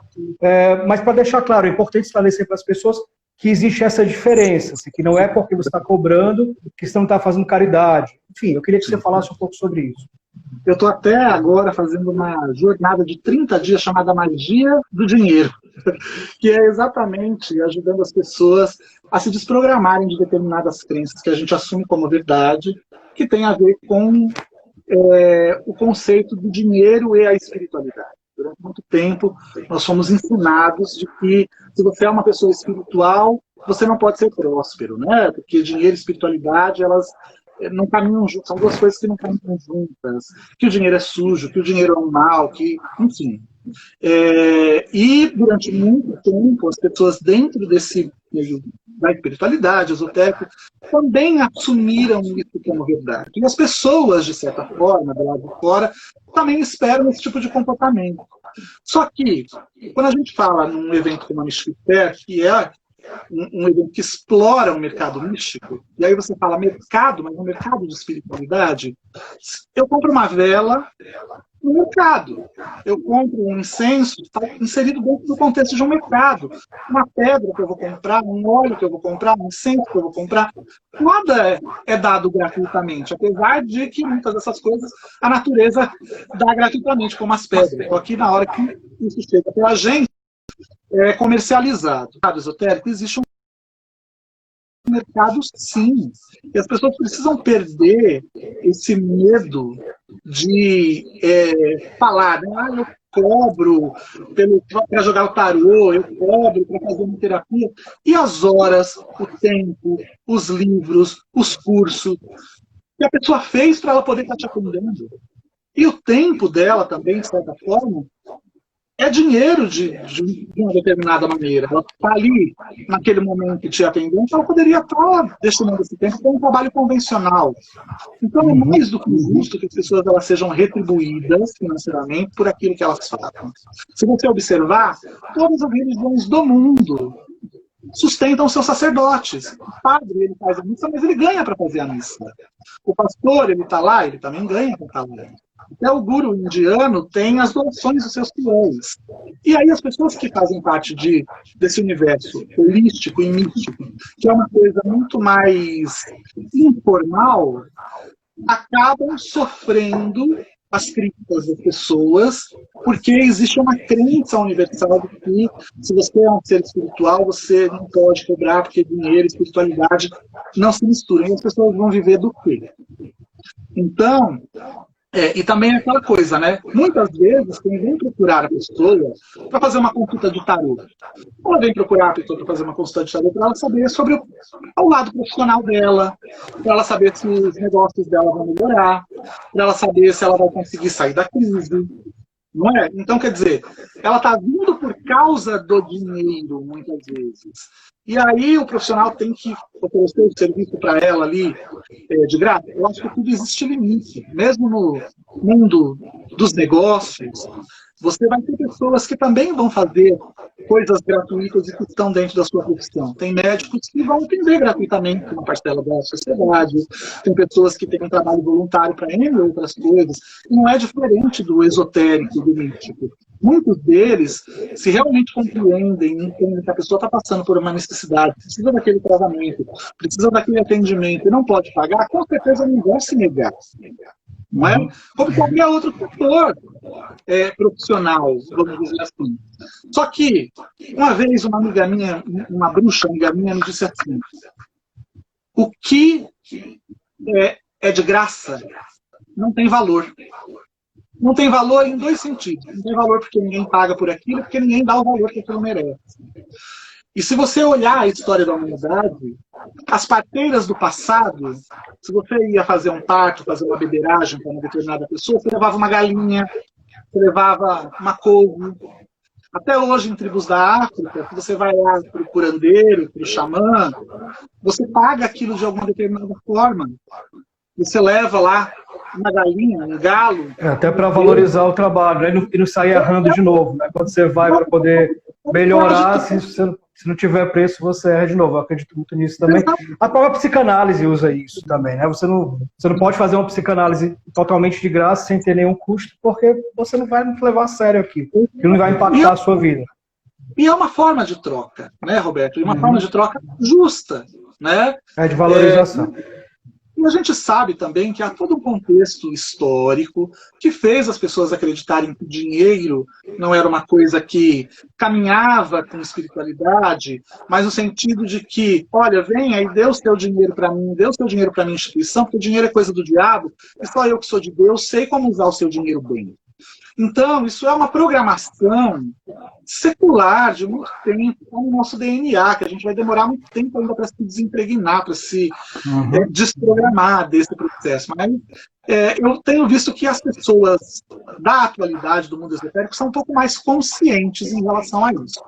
mas para deixar claro, é importante esclarecer para as pessoas que existe essa diferença, assim, que não é porque você está cobrando que você não está fazendo caridade. Enfim, eu queria que você falasse um pouco sobre isso. Eu estou até agora fazendo uma jornada de 30 dias chamada Magia do Dinheiro, que é exatamente ajudando as pessoas a se desprogramarem de determinadas crenças que a gente assume como verdade, que tem a ver com o conceito do dinheiro e a espiritualidade. Durante muito tempo, nós fomos ensinados de que se você é uma pessoa espiritual, você não pode ser próspero, né? Porque dinheiro e espiritualidade, elas não caminham juntas, são duas coisas que não caminham juntas, que o dinheiro é sujo, que o dinheiro é um mal, que, enfim. E durante muito tempo, as pessoas dentro desse meio da espiritualidade, esotérico, também assumiram isso como verdade. E as pessoas, de certa forma, do lado de fora, também esperam esse tipo de comportamento. Só que, quando a gente fala num evento como a Mystic Fair, que é um evento que explora o mercado místico, e aí você fala mercado, mas no mercado de espiritualidade, eu compro uma vela no mercado. Eu compro um incenso, está inserido dentro do contexto de um mercado. Uma pedra que eu vou comprar, um óleo que eu vou comprar, um incenso que eu vou comprar. Nada é dado gratuitamente, apesar de que muitas dessas coisas a natureza dá gratuitamente, como as pedras. Então, aqui, na hora que isso chega pela gente, é comercializado. No mercado esotérico existe um mercado, sim. E as pessoas precisam perder esse medo de falar, né? Eu cobro para jogar o tarô, eu cobro para fazer uma terapia. E as horas, o tempo, os livros, os cursos que a pessoa fez para ela poder estar te atendendo. E o tempo dela também, de certa forma, é dinheiro de uma determinada maneira. Ela está ali, naquele momento, te atendendo, ela poderia estar destinando esse tempo para um trabalho convencional. Então, é mais do que justo que as pessoas elas sejam retribuídas financeiramente por aquilo que elas fazem. Se você observar, todas as religiões do mundo sustentam seus sacerdotes. O padre, ele faz a missa, mas ele ganha para fazer a missa. O pastor, ele está lá, ele também ganha para estar lá. Até o guru indiano tem as doações dos seus fiéis. E aí as pessoas que fazem parte desse universo holístico e místico, que é uma coisa muito mais informal, acabam sofrendo as críticas das pessoas, porque existe uma crença universal de que se você é um ser espiritual, você não pode cobrar, porque dinheiro e espiritualidade não se misturam. E as pessoas vão viver do quê? Então, E também é aquela coisa, né? Muitas vezes, quem vem procurar a pessoa para fazer uma consulta de tarô, ela vem procurar a pessoa para fazer uma consulta de tarô para ela saber sobre o lado profissional dela, para ela saber se os negócios dela vão melhorar, para ela saber se ela vai conseguir sair da crise. Não é? Então, quer dizer, ela está vindo por causa do dinheiro, muitas vezes. E aí o profissional tem que oferecer o serviço para ela ali de graça. Eu acho que tudo existe limite. Mesmo no mundo dos negócios, você vai ter pessoas que também vão fazer coisas gratuitas e que estão dentro da sua profissão. Tem médicos que vão atender gratuitamente uma parcela da sociedade. Tem pessoas que têm um trabalho voluntário para N outras coisas. Não é diferente do esotérico, do místico. Muitos deles, se realmente compreendem, entendem que a pessoa está passando por uma necessidade, precisa daquele tratamento, precisa daquele atendimento e não pode pagar, com certeza não vai se negar. Não é? Como qualquer outro setor profissional, vamos dizer assim. Só que, uma vez, uma amiga minha, uma bruxa amiga minha, me disse assim: o que é de graça não tem valor. Não tem valor em dois sentidos. Não tem valor porque ninguém paga por aquilo, porque ninguém dá o valor que aquilo merece. E se você olhar a história da humanidade, as parteiras do passado, se você ia fazer um parto, fazer uma beberagem para uma determinada pessoa, você levava uma galinha, você levava uma couve. Até hoje, em tribos da África, se você vai lá para o curandeiro, para o xamã, você paga aquilo de alguma determinada forma. Você leva lá uma galinha, um galo. Até para valorizar o trabalho, né? E não sair errando de novo. Né? Quando você vai para poder melhorar, se não tiver preço, você erra de novo. Eu acredito muito nisso também. A própria psicanálise usa isso também. Né? Você não pode fazer uma psicanálise totalmente de graça, sem ter nenhum custo, porque você não vai levar a sério aquilo. Que não vai impactar a sua vida. E é uma forma de troca, né, Roberto? E uma forma de troca justa. Né? É de valorização. E a gente sabe também que há todo um contexto histórico que fez as pessoas acreditarem que o dinheiro não era uma coisa que caminhava com espiritualidade, mas no sentido de que, olha, vem aí, dê o seu dinheiro para mim, dê o seu dinheiro para a minha instituição, porque o dinheiro é coisa do diabo, e só eu que sou de Deus sei como usar o seu dinheiro bem. Então, isso é uma programação secular de muito tempo, como o nosso DNA, que a gente vai demorar muito tempo ainda para se desimpregnar, para se desprogramar desse processo. Mas eu tenho visto que as pessoas da atualidade do mundo esotérico são um pouco mais conscientes em relação a isso.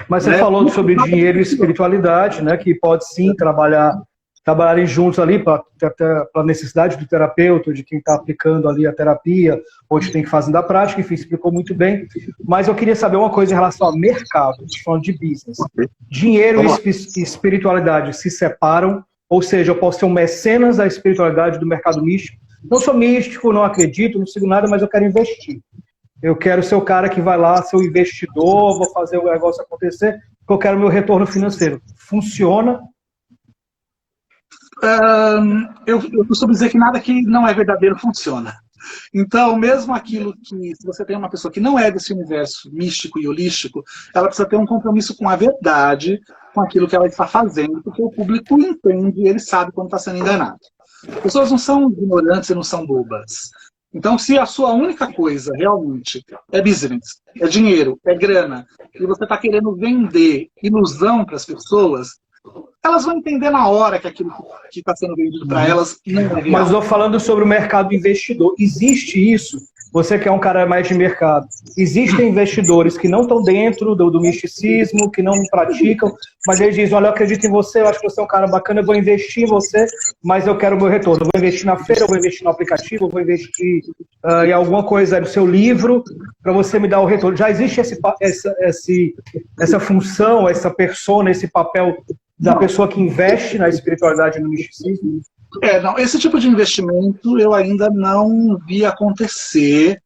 Mas você falou sobre dinheiro e espiritualidade, né, que pode sim trabalharem juntos ali para a necessidade do terapeuta, de quem está aplicando ali a terapia, ou de quem faz da prática, enfim, explicou muito bem. Mas eu queria saber uma coisa em relação ao mercado, falando de business. Dinheiro e espiritualidade se separam, ou seja, eu posso ser um mecenas da espiritualidade do mercado místico. Não sou místico, não acredito, não sigo nada, mas eu quero investir. Eu quero ser o cara que vai lá, ser o investidor, vou fazer o negócio acontecer, porque eu quero meu retorno financeiro. Funciona? Eu costumo dizer que nada que não é verdadeiro funciona. Então, mesmo aquilo que, se você tem uma pessoa que não é desse universo místico e holístico, ela precisa ter um compromisso com a verdade, com aquilo que ela está fazendo, porque o público entende e ele sabe quando está sendo enganado. As pessoas não são ignorantes e não são bobas. Então, se a sua única coisa realmente é business, é dinheiro, é grana, e você está querendo vender ilusão para as pessoas, elas vão entender na hora que aquilo que está sendo vendido para elas não é real. Mas eu estou falando sobre o mercado investidor. Existe isso? Você que é um cara mais de mercado. Existem investidores que não estão dentro do misticismo, que não praticam, mas eles dizem, olha, eu acredito em você, eu acho que você é um cara bacana, eu vou investir em você, mas eu quero o meu retorno. Eu vou investir na feira, eu vou investir no aplicativo, eu vou investir em alguma coisa no seu livro, para você me dar o retorno. Já existe essa função, essa persona, esse papel da pessoa que investe na espiritualidade e no misticismo? Não, esse tipo de investimento eu ainda não vi acontecer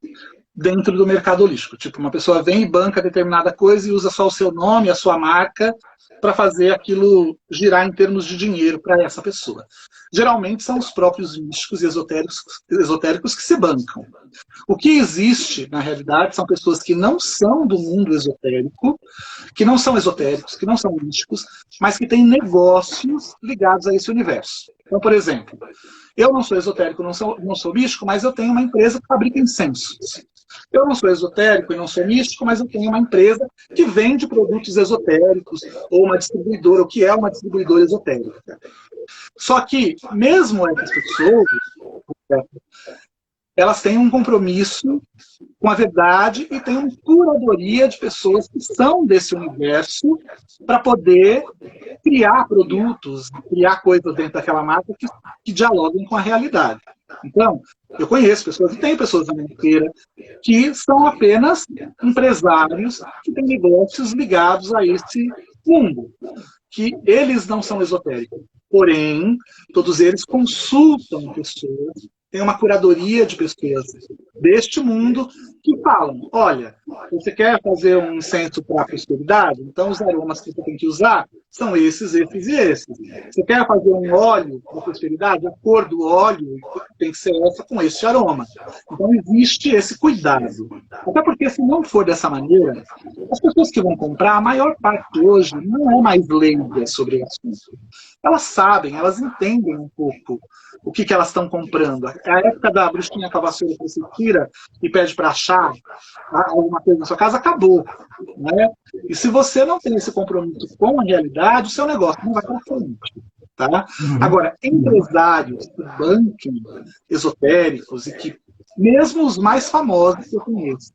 dentro do mercado holístico. Tipo, uma pessoa vem e banca determinada coisa e usa só o seu nome, a sua marca, para fazer aquilo girar em termos de dinheiro para essa pessoa. Geralmente são os próprios místicos e esotéricos que se bancam. O que existe, na realidade, são pessoas que não são do mundo esotérico, que não são esotéricos, que não são místicos, mas que têm negócios ligados a esse universo. Então, por exemplo, eu não sou esotérico, não sou místico, mas eu tenho uma empresa que fabrica incensos. Eu não sou esotérico e não sou místico, mas eu tenho uma empresa que vende produtos esotéricos, ou uma distribuidora, o que é uma distribuidora esotérica. Só que, mesmo essas pessoas, elas têm um compromisso com a verdade e têm uma curadoria de pessoas que são desse universo para poder criar produtos, criar coisas dentro daquela marca que dialoguem com a realidade. Então, eu conheço pessoas, e tenho pessoas na minha carreira, que são apenas empresários que têm negócios ligados a esse mundo, que eles não são esotéricos. Porém, todos eles consultam pessoas, tem uma curadoria de pessoas deste mundo que falam, olha, você quer fazer um incenso para a prosperidade? Então os aromas que você tem que usar são esses, esses e esses. Você quer fazer um óleo para a prosperidade? A cor do óleo tem que ser essa com este aroma. Então existe esse cuidado. Até porque se não for dessa maneira, as pessoas que vão comprar, a maior parte hoje não é mais leiga sobre o assunto. Elas sabem, elas entendem um pouco o que elas estão comprando. A época da bruxinha com a vassoura que você tira e pede para achar alguma coisa na sua casa, acabou. Né? E se você não tem esse compromisso com a realidade, o seu negócio não vai para frente. Tá? Agora, empresários que banquem esotéricos, e que, mesmo os mais famosos que eu conheço,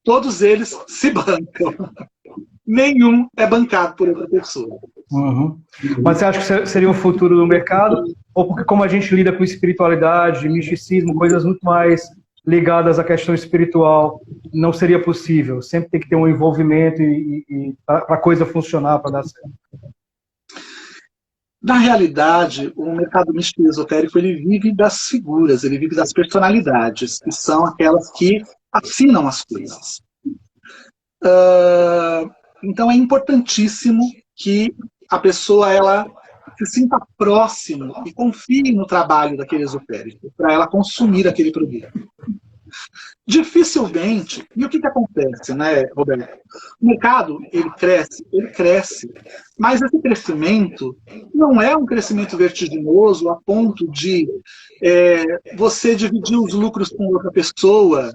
todos eles se bancam. Nenhum é bancado por outra pessoa. Uhum. Mas você acha que seria o futuro do mercado? Ou porque como a gente lida com espiritualidade, misticismo, coisas muito mais ligadas à questão espiritual, não seria possível? Sempre tem que ter um envolvimento para a coisa funcionar, para dar certo. Na realidade, o mercado místico e esotérico ele vive das figuras, ele vive das personalidades, que são aquelas que assinam as coisas. Então é importantíssimo que a pessoa ela se sinta próximo e confie no trabalho daquele esotérico, para ela consumir aquele produto. Dificilmente, e o que acontece, né, Roberto? O mercado, ele cresce, mas esse crescimento não é um crescimento vertiginoso a ponto de você dividir os lucros com outra pessoa,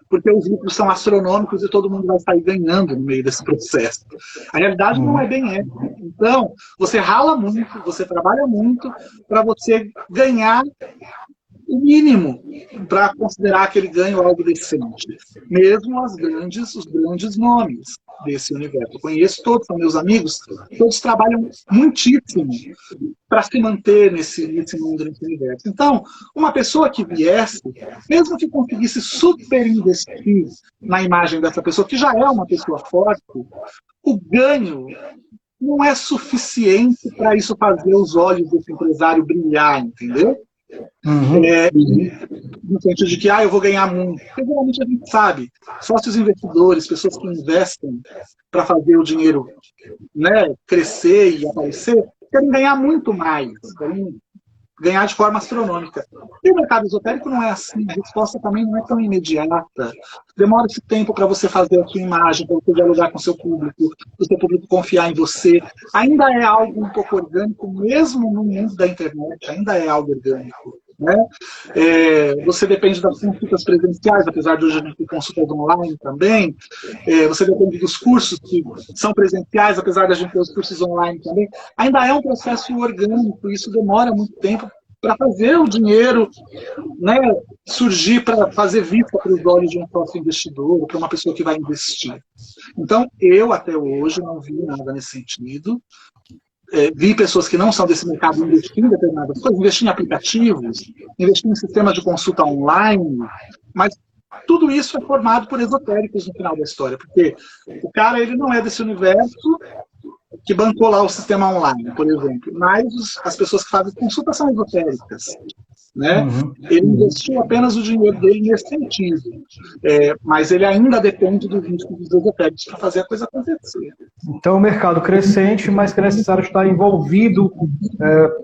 porque os lucros são astronômicos e todo mundo vai sair ganhando no meio desse processo. A realidade não é bem essa. Então, você rala muito, você trabalha muito para você ganhar o mínimo para considerar aquele ganho algo decente. Mesmo os grandes nomes desse universo. Eu conheço todos, são meus amigos, todos trabalham muitíssimo para se manter nesse mundo, nesse universo. Então, uma pessoa que viesse, mesmo que conseguisse superinvestir na imagem dessa pessoa, que já é uma pessoa forte, o ganho não é suficiente para isso fazer os olhos desse empresário brilhar, entendeu? No sentido de que eu vou ganhar muito. Porque geralmente a gente sabe, sócios investidores, pessoas que investem para fazer o dinheiro, né, crescer e aparecer, querem ganhar muito mais, querem ganhar de forma astronômica. E o mercado esotérico não é assim, a resposta também não é tão imediata. Demora esse tempo para você fazer a sua imagem, para você dialogar com o seu público confiar em você. Ainda é algo um pouco orgânico, mesmo no mundo da internet, ainda é algo orgânico. Né? Você depende das consultas presenciais, apesar de hoje a gente ter consultas online também. Você depende dos cursos que são presenciais, apesar de a gente ter os cursos online também. Ainda é um processo orgânico, isso demora muito tempo para fazer o dinheiro, né, surgir, para fazer vista para os olhos de um sócio investidor, para uma pessoa que vai investir. Então, eu até hoje não vi nada nesse sentido. Vi pessoas que não são desse mercado investir em determinadas coisas, investir em aplicativos, investir em sistemas de consulta online, mas tudo isso é formado por esotéricos no final da história, porque o cara ele não é desse universo que bancou lá o sistema online, por exemplo, mas as pessoas que fazem consulta são esotéricas. Né? Ele investiu apenas o dinheiro dele nesse sentido, mas ele ainda depende do risco dos esotéricos para fazer a coisa acontecer. Então, o mercado crescente, mas que é necessário estar envolvido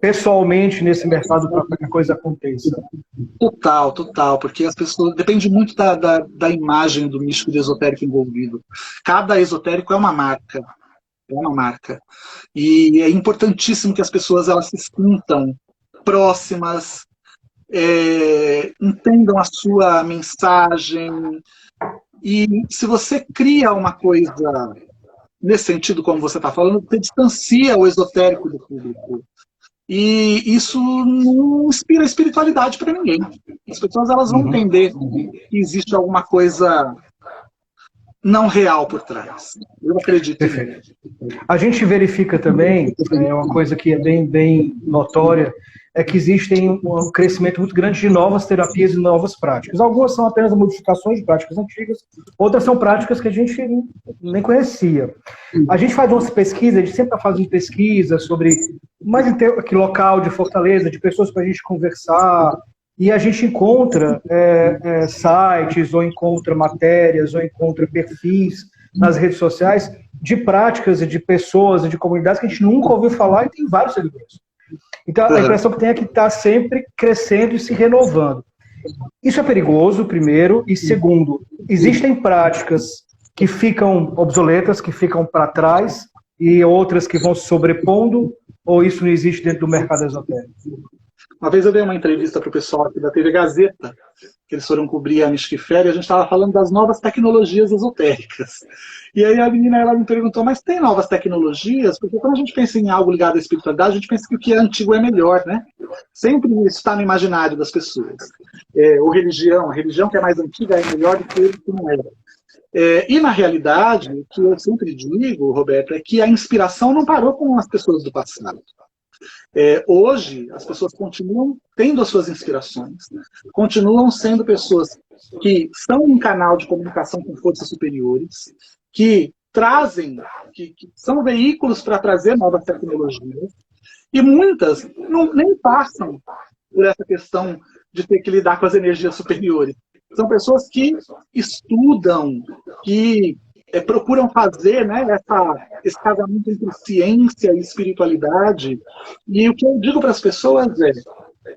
pessoalmente nesse mercado para que a coisa aconteça. Total, porque as pessoas depende muito da imagem do místico e do esotérico envolvido. Cada esotérico é uma marca. E é importantíssimo que as pessoas elas se sintam próximas, entendam a sua mensagem. E se você cria uma coisa nesse sentido, como você está falando, você distancia o esotérico do público. E isso não inspira espiritualidade para ninguém. As pessoas elas vão entender que existe alguma coisa não real por trás. Eu acredito. Perfeito. A gente verifica também, uma coisa que é bem notória, é que existem um crescimento muito grande de novas terapias e novas práticas. Algumas são apenas modificações de práticas antigas, outras são práticas que a gente nem conhecia. A gente faz umas pesquisas, a gente sempre está fazendo pesquisa sobre, mais aqui local de Fortaleza, de pessoas para a gente conversar, e a gente encontra sites, ou encontra matérias, ou encontra perfis nas redes sociais de práticas e de pessoas e de comunidades que a gente nunca ouviu falar e tem vários seguidores. Então, a impressão que tem é que está sempre crescendo e se renovando. Isso é perigoso, primeiro, e segundo, existem práticas que ficam obsoletas, que ficam para trás, e outras que vão se sobrepondo, ou isso não existe dentro do mercado esotérico? Uma vez eu dei uma entrevista para o pessoal aqui da TV Gazeta, que eles foram cobrir a Mystic Fair, e a gente estava falando das novas tecnologias esotéricas. E aí a menina ela me perguntou, mas tem novas tecnologias? Porque quando a gente pensa em algo ligado à espiritualidade, a gente pensa que o que é antigo é melhor, né? Sempre isso está no imaginário das pessoas. Ou religião, a religião que é mais antiga é melhor do que o que não era. E na realidade, o que eu sempre digo, Roberto, é que a inspiração não parou com as pessoas do passado. Hoje, as pessoas continuam tendo as suas inspirações, continuam sendo pessoas que são um canal de comunicação com forças superiores, que trazem, que são veículos para trazer novas tecnologias, e muitas nem passam por essa questão de ter que lidar com as energias superiores. São pessoas que estudam, que procuram fazer, né, esse casamento entre ciência e espiritualidade. E o que eu digo para as pessoas é: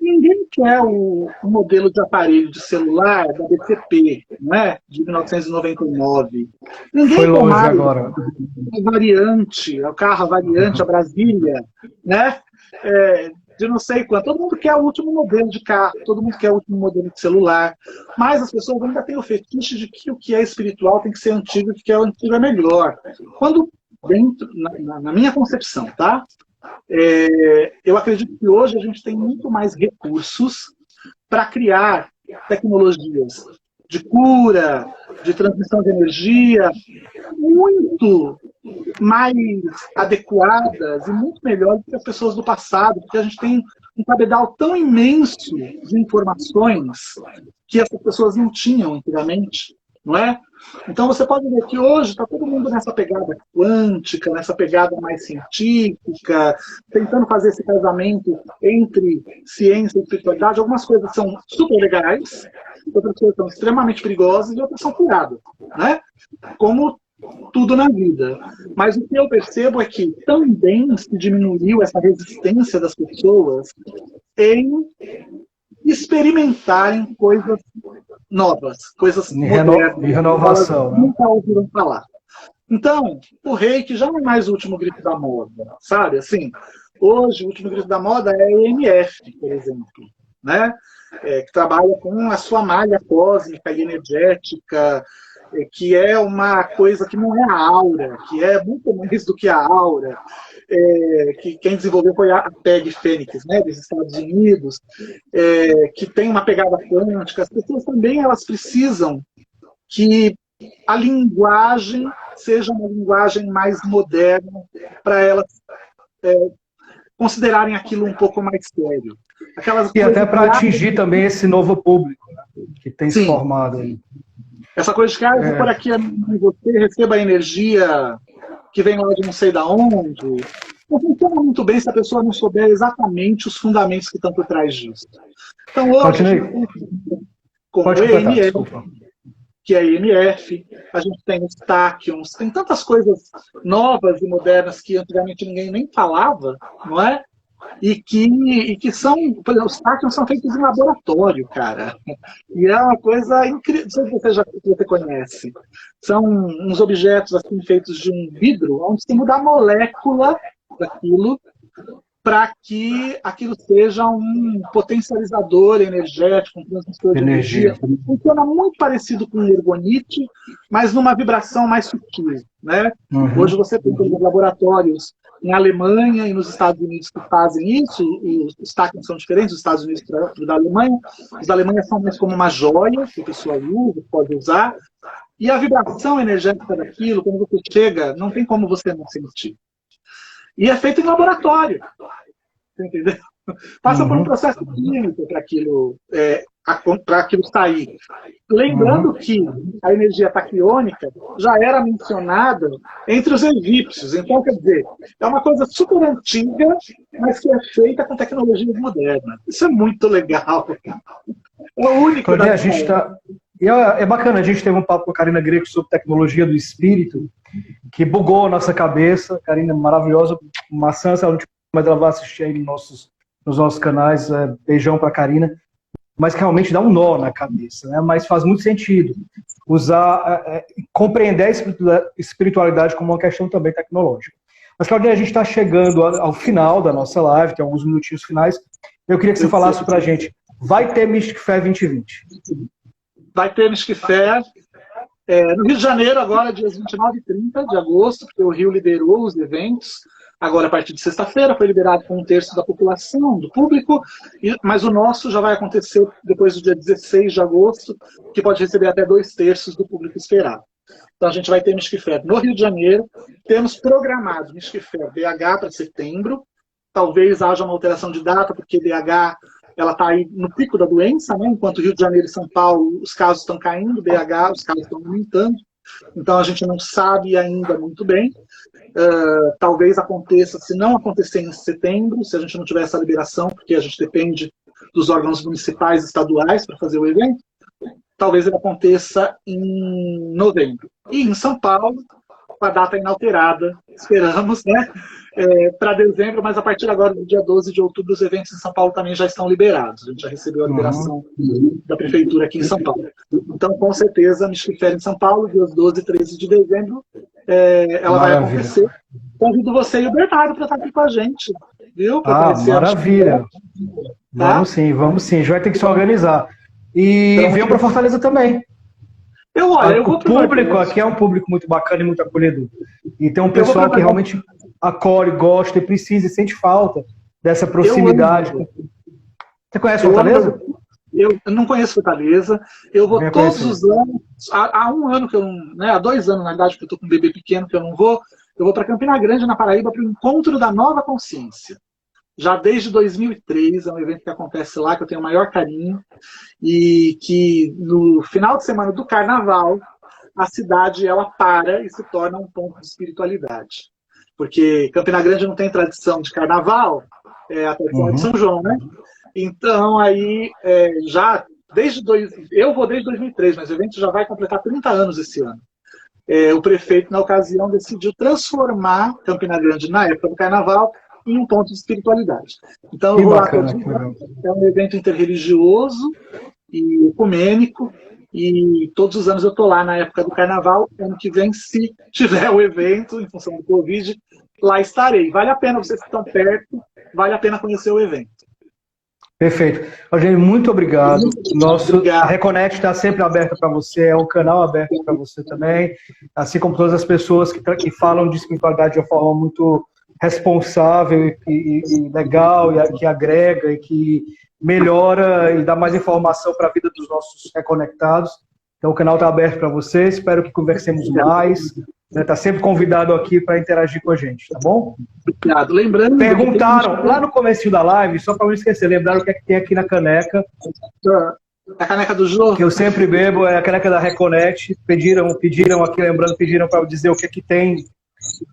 ninguém quer o modelo de aparelho de celular da BCP, né, de 1999. Ninguém foi longe mais agora. A variante, o carro, a variante, a Brasília, né? De não sei quanto. Todo mundo quer o último modelo de carro, todo mundo quer o último modelo de celular, mas as pessoas ainda têm o fetiche de que o que é espiritual tem que ser antigo, e o que é antigo é melhor. Quando, dentro, na minha concepção, tá? Eu acredito que hoje a gente tem muito mais recursos para criar tecnologias de cura, de transmissão de energia, muito mais adequadas e muito melhores do que as pessoas do passado, porque a gente tem um cabedal tão imenso de informações que essas pessoas não tinham antigamente, não é? Então você pode ver que hoje está todo mundo nessa pegada quântica, nessa pegada mais científica, tentando fazer esse casamento entre ciência e espiritualidade. Algumas coisas são super legais, outras coisas são extremamente perigosas e outras são curadas, né? Como tudo na vida. Mas o que eu percebo é que também se diminuiu essa resistência das pessoas em experimentarem coisas novas, coisas modernas, de renovação, né? Nunca ouviram falar. Então, o reiki já não é mais o último grito da moda, sabe? Assim, hoje o último grito da moda é a EMF, por exemplo, né? Que trabalha com a sua malha cósmica e energética, que é uma coisa que não é a aura, que é muito mais do que a aura. Que quem desenvolveu foi a PEG Fênix, né, dos Estados Unidos, que tem uma pegada quântica. As pessoas também elas precisam que a linguagem seja uma linguagem mais moderna para elas considerarem aquilo um pouco mais sério. E até para atingir também esse novo público, né, que tem se formado aí. Essa coisa de que eu vou por aqui e você receba a energia que vem lá de não sei da onde. Não funciona muito bem se a pessoa não souber exatamente os fundamentos que estão por trás disso. Então hoje, como EMF, que é EMF, a gente tem os táquions, tem tantas coisas novas e modernas que antigamente ninguém nem falava, não é? E que são, por exemplo, os táquions são feitos em laboratório, cara. E é uma coisa incrível, não sei se você conhece. São uns objetos assim, feitos de um vidro, onde se muda a molécula daquilo, para que aquilo seja um potencializador energético, um transmissor de energia. Funciona muito parecido com o ergonite, mas numa vibração mais sutil, né? Hoje você tem, por exemplo, laboratórios na Alemanha e nos Estados Unidos que fazem isso, e os técnicos são diferentes, os Estados Unidos e da Alemanha. Os da Alemanha são mais como uma joia, que a pessoa usa, pode usar. E a vibração energética daquilo, quando você chega, não tem como você não sentir. E é feito em laboratório. Entendeu? Passa por um processo químico para aquilo sair. Lembrando que a energia taquiônica já era mencionada entre os egípcios. Então, quer dizer, é uma coisa super antiga, mas que é feita com tecnologia moderna. Isso é muito legal. É o único da gente tá... É bacana, a gente teve um papo com a Karina Greco sobre tecnologia do espírito, que bugou a nossa cabeça. Karina é maravilhosa, maçã, mas ela vai assistir aí nos nossos canais. Beijão para a Karina. Mas que realmente dá um nó na cabeça, né? Mas faz muito sentido compreender a espiritualidade como uma questão também tecnológica. Mas, Claudinei, a gente está chegando ao final da nossa live, tem alguns minutinhos finais. Eu queria que você falasse para a gente, vai ter Mystic Fair 2020? Vai ter Mystic Fair no Rio de Janeiro, agora, dias 29 e 30 de agosto, porque o Rio liderou os eventos. Agora, a partir de sexta-feira, foi liberado com 1/3 da população, do público, mas o nosso já vai acontecer depois do dia 16 de agosto, que pode receber até 2/3 do público esperado. Então, a gente vai ter Mystic Fair no Rio de Janeiro. Temos programado Mystic Fair BH para setembro. Talvez haja uma alteração de data, porque BH está aí no pico da doença, né? Enquanto Rio de Janeiro e São Paulo, os casos estão caindo, BH, os casos estão aumentando. Então, a gente não sabe ainda muito bem. Talvez aconteça, se não acontecer em setembro, se a gente não tiver essa liberação, porque a gente depende dos órgãos municipais e estaduais para fazer o evento, talvez ele aconteça em novembro. E em São Paulo, com a data inalterada, esperamos, né? Para dezembro, mas a partir agora do dia 12 de outubro, os eventos em São Paulo também já estão liberados. A gente já recebeu a liberação da prefeitura aqui em São Paulo. Então, com certeza, Mystic Fair em São Paulo, dias 12 e 13 de dezembro, ela vai acontecer. Convido você e o Bernardo para estar aqui com a gente, viu? Maravilha. Tá? Vamos sim. A gente vai ter que se organizar. E então, venham para Fortaleza também. O público aqui é um público muito bacana e muito acolhedor. E tem um pessoal que realmente acolhe, gosta e precisa e sente falta dessa proximidade. Você conhece Fortaleza? Eu não conheço Fortaleza. Eu vou todos os anos. Há um ano que eu não. Né, há 2 anos, na verdade, que eu estou com um bebê pequeno que eu não vou. Eu vou para Campina Grande, na Paraíba, para o Encontro da Nova Consciência. Já desde 2003, é um evento que acontece lá, que eu tenho o maior carinho. E que no final de semana do Carnaval, a cidade ela para e se torna um ponto de espiritualidade. Porque Campina Grande não tem tradição de carnaval, a tradição de São João, né? Então, aí, eu vou desde 2003, mas o evento já vai completar 30 anos esse ano. O prefeito, na ocasião, decidiu transformar Campina Grande, na época do carnaval, em um ponto de espiritualidade. Então, eu vou lá todos os anos. É um evento interreligioso e ecumênico, e todos os anos eu estou lá na época do carnaval. Ano que vem, se tiver o evento, em função do Covid, lá estarei. Vale a pena, vocês que estão perto, vale a pena conhecer o evento. Perfeito. Eugênio, muito obrigado. A Reconnect está sempre aberta para você, é um canal aberto para você também, assim como todas as pessoas que falam de espiritualidade de uma forma muito responsável e legal, e que agrega e que melhora e dá mais informação para a vida dos nossos reconectados. Então o canal está aberto para você, espero que conversemos mais. Está sempre convidado aqui para interagir com a gente, tá bom? Obrigado. Lembrando... Perguntaram, lá no começo da live, só para não esquecer, lembraram o que é que tem aqui na caneca. A caneca do Jô? Que eu sempre bebo, é a caneca da Reconnect. Pediram aqui, lembrando, pediram para eu dizer o que é que tem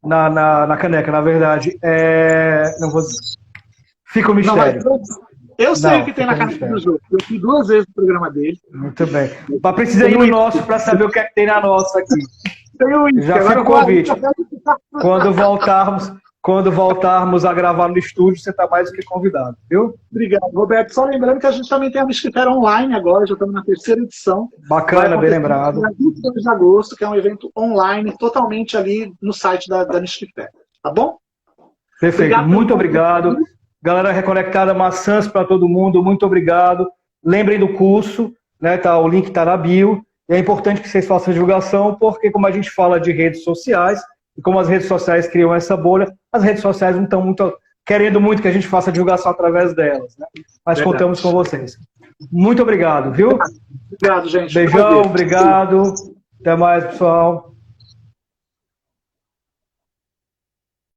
na caneca, na verdade. Não vou dizer. Fica o mistério. Eu sei o que tem na caneca do Jô. Eu fui 2 vezes no programa dele. Muito bem. Mas precisa ir no nosso para saber o que é que tem na nossa aqui. Já fica o convite. Quando voltarmos a gravar no estúdio, você está mais do que convidado, viu? Obrigado, Roberto. Só lembrando que a gente também tem a Mystic Fair online agora, já estamos na 3ª edição. Bacana, bem lembrado. Dia 22 de agosto, que é um evento online, totalmente ali no site da Mystic Fair. Tá bom? Perfeito, muito obrigado. Galera reconectada, maçãs para todo mundo, muito obrigado. Lembrem do curso, né? O link está na bio. E é importante que vocês façam a divulgação, porque como a gente fala de redes sociais, e como as redes sociais criam essa bolha, as redes sociais não estão querendo muito que a gente faça a divulgação através delas, né? Mas Verdade. contamos com vocês. Muito obrigado, viu? Obrigado, gente. Beijão, obrigado. Até mais, pessoal.